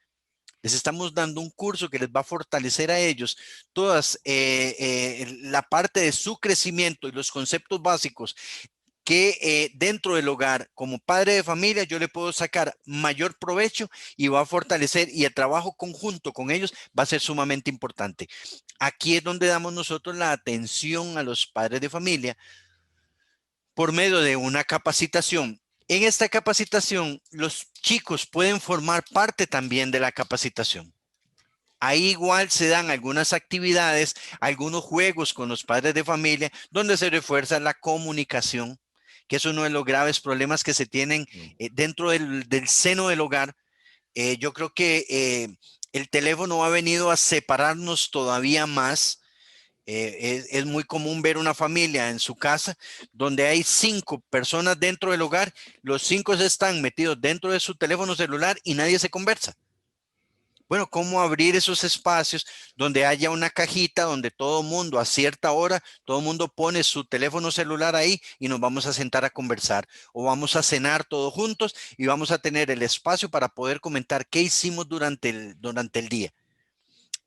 Les estamos dando un curso que les va a fortalecer a ellos todas la parte de su crecimiento y los conceptos básicos que dentro del hogar, como padre de familia, yo le puedo sacar mayor provecho y va a fortalecer, y el trabajo conjunto con ellos va a ser sumamente importante. Aquí es donde damos nosotros la atención a los padres de familia por medio de una capacitación. En esta capacitación, los chicos pueden formar parte también de la capacitación. Ahí igual se dan algunas actividades, algunos juegos con los padres de familia, donde se refuerza la comunicación, que es uno de los graves problemas que se tienen dentro del seno del hogar. Yo creo que el teléfono ha venido a separarnos todavía más. Es muy común ver una familia en su casa donde hay 5 personas dentro del hogar, los 5 están metidos dentro de su teléfono celular y nadie se conversa. Bueno, ¿cómo abrir esos espacios donde haya una cajita donde todo mundo a cierta hora, todo mundo pone su teléfono celular ahí y nos vamos a sentar a conversar o vamos a cenar todos juntos y vamos a tener el espacio para poder comentar qué hicimos durante el día?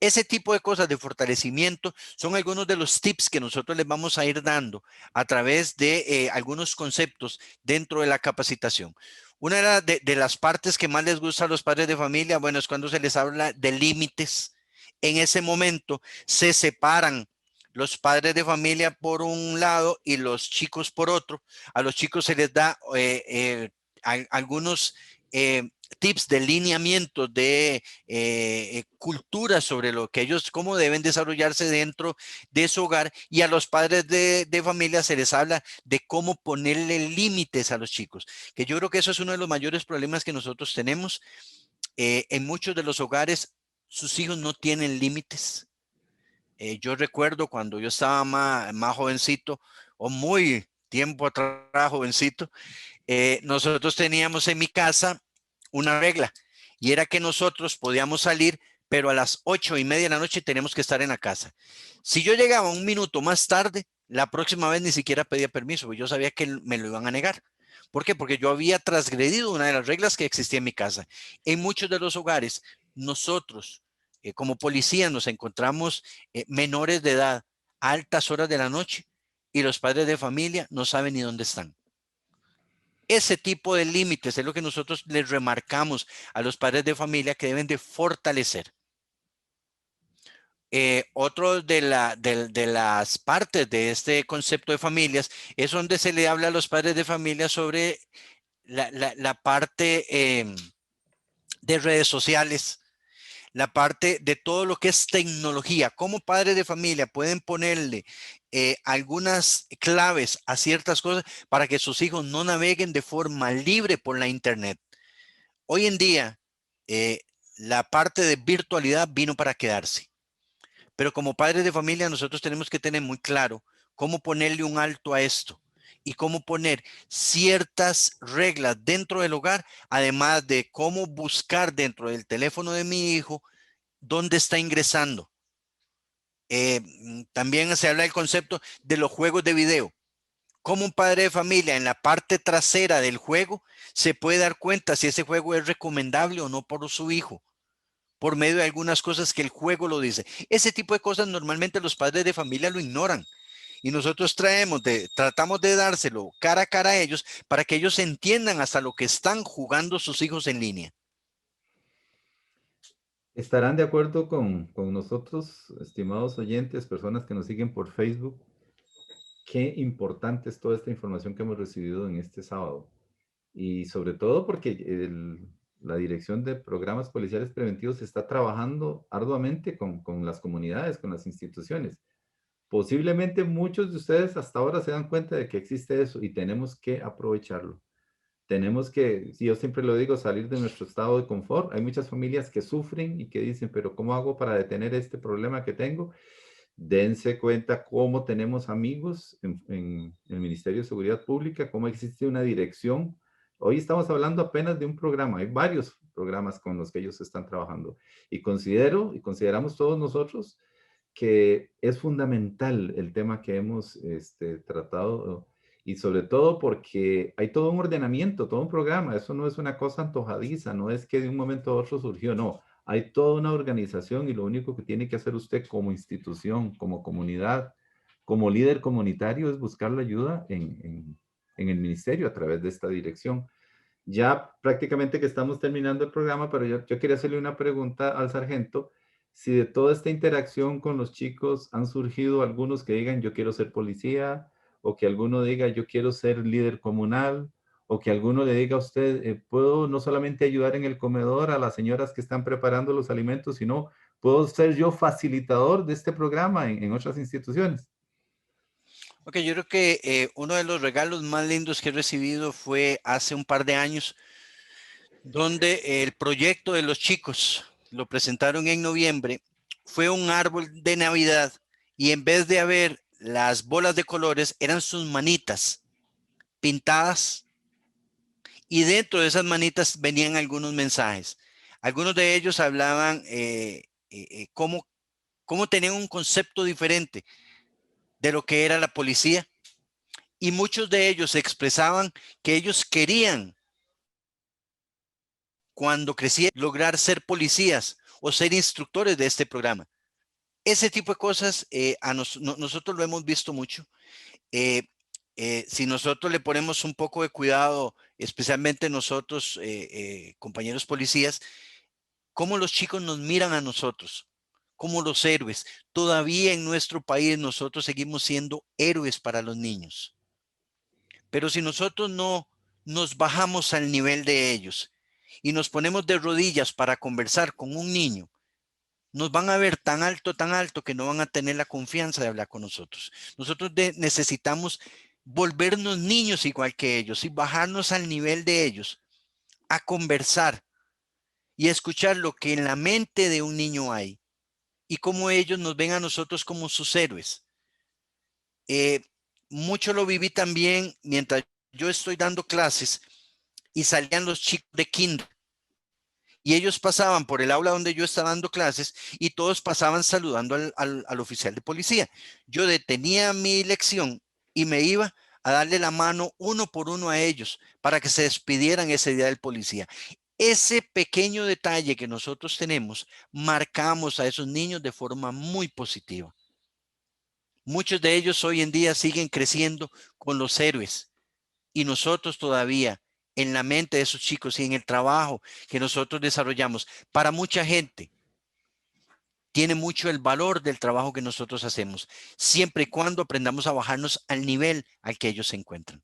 Ese tipo de cosas de fortalecimiento son algunos de los tips que nosotros les vamos a ir dando a través de algunos conceptos dentro de la capacitación. Una de las partes que más les gusta a los padres de familia, bueno, es cuando se les habla de límites. En ese momento se separan los padres de familia por un lado y los chicos por otro. A los chicos se les da algunos tips de lineamiento de cultura sobre lo que ellos, cómo deben desarrollarse dentro de su hogar, y a los padres de familia se les habla de cómo ponerle límites a los chicos, que yo creo que eso es uno de los mayores problemas que nosotros tenemos. En muchos de los hogares, sus hijos no tienen límites. Yo recuerdo cuando yo estaba más jovencito, o muy tiempo atrás jovencito, nosotros teníamos en mi casa una regla, y era que nosotros podíamos salir, pero a las 8:30 de la noche tenemos que estar en la casa. Si yo llegaba un minuto más tarde, la próxima vez ni siquiera pedía permiso, porque yo sabía que me lo iban a negar. ¿Por qué? Porque yo había transgredido una de las reglas que existía en mi casa. En muchos de los hogares, nosotros, como policía, nos encontramos menores de edad a altas horas de la noche, y los padres de familia no saben ni dónde están. Ese tipo de límites es lo que nosotros les remarcamos a los padres de familia que deben de fortalecer. Otro de las partes de este concepto de familias es donde se le habla a los padres de familia sobre la parte de redes sociales, la parte de todo lo que es tecnología. Cómo padres de familia pueden ponerle algunas claves a ciertas cosas para que sus hijos no naveguen de forma libre por la internet. Hoy en día, la parte de virtualidad vino para quedarse. Pero como padres de familia, nosotros tenemos que tener muy claro cómo ponerle un alto a esto y cómo poner ciertas reglas dentro del hogar, además de cómo buscar dentro del teléfono de mi hijo dónde está ingresando. También se habla del concepto de los juegos de video. Cómo un padre de familia en la parte trasera del juego se puede dar cuenta si ese juego es recomendable o no por su hijo, por medio de algunas cosas que el juego lo dice. Ese tipo de cosas normalmente los padres de familia lo ignoran. Y nosotros tratamos de dárselo cara a cara a ellos para que ellos entiendan hasta lo que están jugando sus hijos en línea. ¿Estarán de acuerdo con nosotros, estimados oyentes, personas que nos siguen por Facebook? Qué importante es toda esta información que hemos recibido en este sábado. Y sobre todo porque la Dirección de Programas Policiales Preventivos está trabajando arduamente con las comunidades, con las instituciones. Posiblemente muchos de ustedes hasta ahora se dan cuenta de que existe eso y tenemos que aprovecharlo. Tenemos que, yo siempre lo digo, salir de nuestro estado de confort. Hay muchas familias que sufren y que dicen, pero ¿cómo hago para detener este problema que tengo? Dense cuenta cómo tenemos amigos en el Ministerio de Seguridad Pública, cómo existe una dirección. Hoy estamos hablando apenas de un programa, hay varios programas con los que ellos están trabajando. Y consideramos todos nosotros que es fundamental el tema que hemos tratado, y sobre todo porque hay todo un ordenamiento, todo un programa. Eso no es una cosa antojadiza, no es que de un momento a otro surgió, no. Hay toda una organización y lo único que tiene que hacer usted como institución, como comunidad, como líder comunitario es buscar la ayuda en el ministerio a través de esta dirección. Ya prácticamente que estamos terminando el programa, pero yo quería hacerle una pregunta al sargento. Si de toda esta interacción con los chicos han surgido algunos que digan yo quiero ser policía, o que alguno diga yo quiero ser líder comunal, o que alguno le diga a usted, puedo no solamente ayudar en el comedor a las señoras que están preparando los alimentos, sino puedo ser yo facilitador de este programa en otras instituciones. Ok, yo creo que uno de los regalos más lindos que he recibido fue hace un par de años, donde el proyecto de los chicos lo presentaron en noviembre. Fue un árbol de Navidad y en vez de haber las bolas de colores, eran sus manitas pintadas y dentro de esas manitas venían algunos mensajes. Algunos de ellos hablaban cómo tenían un concepto diferente de lo que era la policía, y muchos de ellos expresaban que ellos querían, cuando crecieran, lograr ser policías o ser instructores de este programa. Ese tipo de cosas nosotros lo hemos visto mucho. Si nosotros le ponemos un poco de cuidado, especialmente nosotros, compañeros policías, cómo los chicos nos miran a nosotros como los héroes. Todavía en nuestro país nosotros seguimos siendo héroes para los niños. Pero si nosotros no nos bajamos al nivel de ellos y nos ponemos de rodillas para conversar con un niño, nos van a ver tan alto que no van a tener la confianza de hablar con nosotros. Nosotros necesitamos volvernos niños igual que ellos y bajarnos al nivel de ellos, a conversar y a escuchar lo que en la mente de un niño hay y cómo ellos nos ven a nosotros como sus héroes. Mucho lo viví también mientras yo estoy dando clases y salían los chicos de kinder. Y ellos pasaban por el aula donde yo estaba dando clases y todos pasaban saludando al oficial de policía. Yo detenía mi lección y me iba a darle la mano uno por uno a ellos para que se despidieran ese día del policía. Ese pequeño detalle que nosotros tenemos, marcamos a esos niños de forma muy positiva. Muchos de ellos hoy en día siguen creciendo con los héroes y nosotros todavía, en la mente de esos chicos y en el trabajo que nosotros desarrollamos, para mucha gente, tiene mucho el valor del trabajo que nosotros hacemos, siempre y cuando aprendamos a bajarnos al nivel al que ellos se encuentran.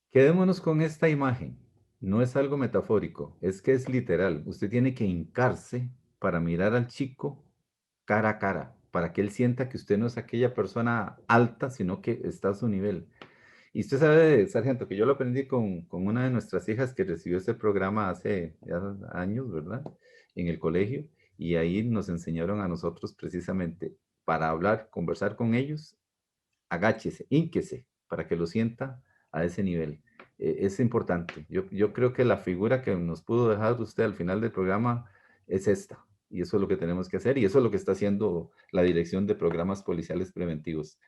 Quedémonos con esta imagen. No es algo metafórico, es que es literal. Usted tiene que hincarse para mirar al chico cara a cara, para que él sienta que usted no es aquella persona alta, sino que está a su nivel. Y usted sabe, sargento, que yo lo aprendí con una de nuestras hijas que recibió este programa hace ya años, ¿verdad? En el colegio. Y ahí nos enseñaron a nosotros precisamente para hablar, conversar con ellos, agáchese, hínquese, para que lo sienta a ese nivel. Es importante. Yo creo que la figura que nos pudo dejar usted al final del programa es esta. Y eso es lo que tenemos que hacer. Y eso es lo que está haciendo la Dirección de Programas Policiales Preventivos.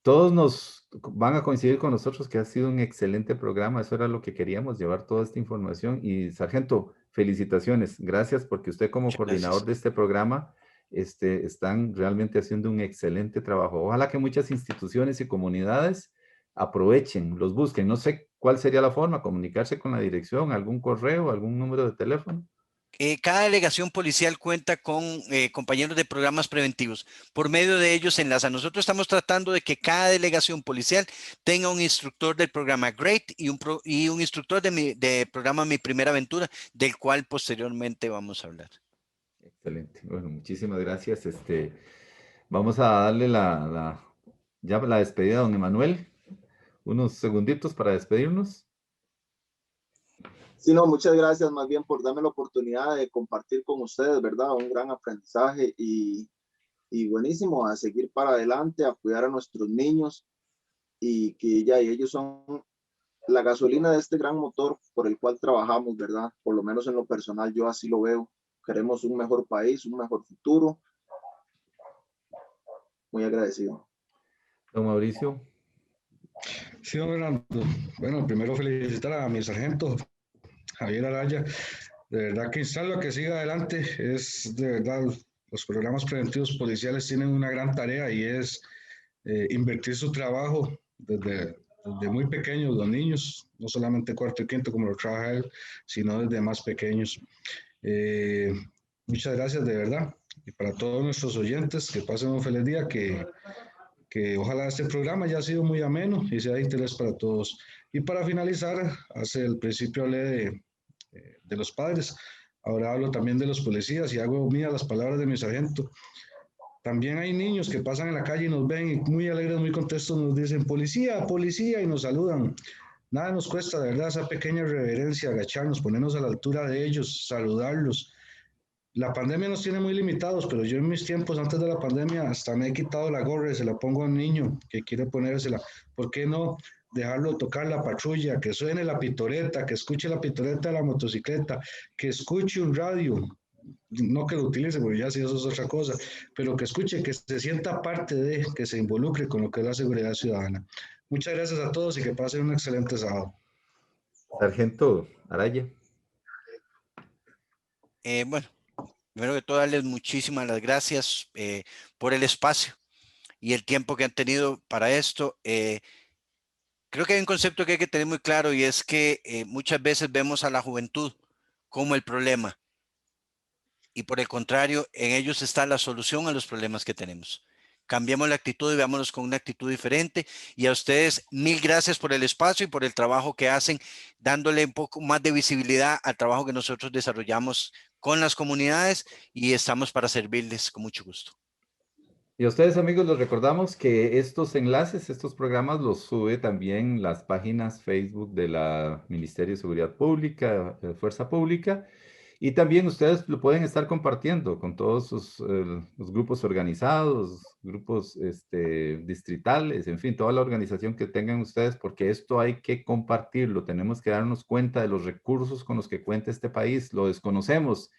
Todos nos van a coincidir con nosotros que ha sido un excelente programa. Eso era lo que queríamos, llevar toda esta información. Y, sargento, felicitaciones. Gracias porque usted como coordinador de este programa están realmente haciendo un excelente trabajo. Ojalá que muchas instituciones y comunidades aprovechen, los busquen. No sé cuál sería la forma, comunicarse con la dirección, algún correo, algún número de teléfono. Cada delegación policial cuenta con compañeros de programas preventivos. Por medio de ellos enlazan. Nosotros estamos tratando de que cada delegación policial tenga un instructor del programa GREAT y un instructor de programa Mi Primera Aventura, del cual posteriormente vamos a hablar. Excelente. Bueno, muchísimas gracias. Vamos a darle ya la despedida a don Emanuel. Unos segunditos para despedirnos. Sí, no, muchas gracias más bien por darme la oportunidad de compartir con ustedes, ¿verdad? Un gran aprendizaje y buenísimo, a seguir para adelante, a cuidar a nuestros niños y que ya y ellos son la gasolina de este gran motor por el cual trabajamos, ¿verdad? Por lo menos en lo personal yo así lo veo. Queremos un mejor país, un mejor futuro. Muy agradecido. Don Mauricio. Sí, don Fernando. Bueno, primero felicitar a mi sargento, Javier Araya. De verdad que instarlo a que siga adelante. Es de verdad, los programas preventivos policiales tienen una gran tarea y es invertir su trabajo desde muy pequeños, los niños, no solamente cuarto y quinto como lo trabaja él, sino desde más pequeños. Muchas gracias de verdad. Y para todos nuestros oyentes, que pasen un feliz día, que ojalá este programa haya sido muy ameno y sea de interés para todos. Y para finalizar, hace el principio hablé de los padres, ahora hablo también de los policías y hago mías las palabras de mi sargento. También hay niños que pasan en la calle y nos ven y muy alegres, muy contentos nos dicen policía, policía y nos saludan. Nada nos cuesta, de verdad, esa pequeña reverencia, agacharnos, ponernos a la altura de ellos, saludarlos. La pandemia nos tiene muy limitados, pero yo en mis tiempos antes de la pandemia hasta me he quitado la gorra y se la pongo a un niño que quiere ponérsela. ¿Por qué no dejarlo tocar la patrulla, que suene la pitoreta, que escuche la pitoreta de la motocicleta, que escuche un radio, no que lo utilice, porque ya sí eso es otra cosa, pero que escuche, que se sienta parte de, que se involucre con lo que es la seguridad ciudadana. Muchas gracias a todos y que pasen un excelente sábado. Sargento Araya. Bueno, primero que todo, darles muchísimas las gracias por el espacio y el tiempo que han tenido para esto. Creo que hay un concepto que hay que tener muy claro, y es que muchas veces vemos a la juventud como el problema, y por el contrario, en ellos está la solución a los problemas que tenemos. Cambiemos la actitud y veámonos con una actitud diferente. Y a ustedes, mil gracias por el espacio y por el trabajo que hacen, dándole un poco más de visibilidad al trabajo que nosotros desarrollamos con las comunidades, y estamos para servirles con mucho gusto. Y a ustedes, amigos, les recordamos que estos enlaces, estos programas los sube también las páginas Facebook de la Ministerio de Seguridad Pública, Fuerza Pública, y también ustedes lo pueden estar compartiendo con todos los grupos organizados, grupos distritales, en fin, toda la organización que tengan ustedes, porque esto hay que compartirlo. Tenemos que darnos cuenta de los recursos con los que cuenta este país, lo desconocemos,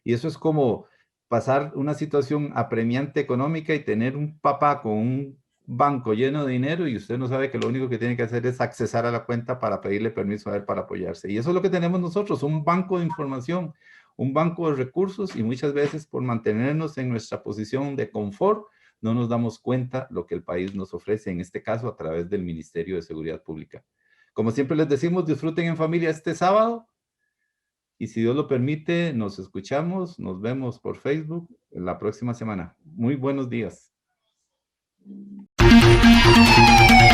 y eso es como pasar una situación apremiante económica y tener un papá con un banco lleno de dinero y usted no sabe que lo único que tiene que hacer es accesar a la cuenta para pedirle permiso a él para apoyarse. Y eso es lo que tenemos nosotros, un banco de información, un banco de recursos, y muchas veces por mantenernos en nuestra posición de confort no nos damos cuenta lo que el país nos ofrece, en este caso a través del Ministerio de Seguridad Pública. Como siempre les decimos, disfruten en familia este sábado. Y si Dios lo permite, nos escuchamos, nos vemos por Facebook la próxima semana. Muy buenos días.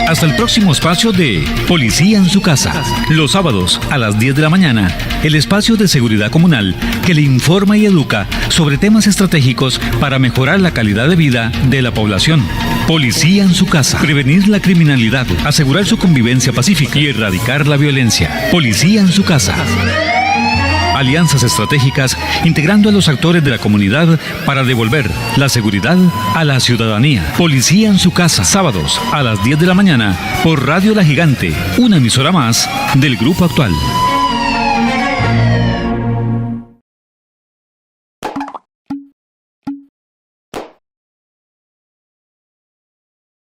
Hasta el próximo espacio de Policía en su casa. Los sábados a las 10 de la mañana, el espacio de seguridad comunal que le informa y educa sobre temas estratégicos para mejorar la calidad de vida de la población. Policía en su casa. Prevenir la criminalidad, asegurar su convivencia pacífica y erradicar la violencia. Policía en su casa. Alianzas estratégicas integrando a los actores de la comunidad para devolver la seguridad a la ciudadanía. Policía en su casa, sábados a las 10 de la mañana por Radio La Gigante, una emisora más del Grupo Actual.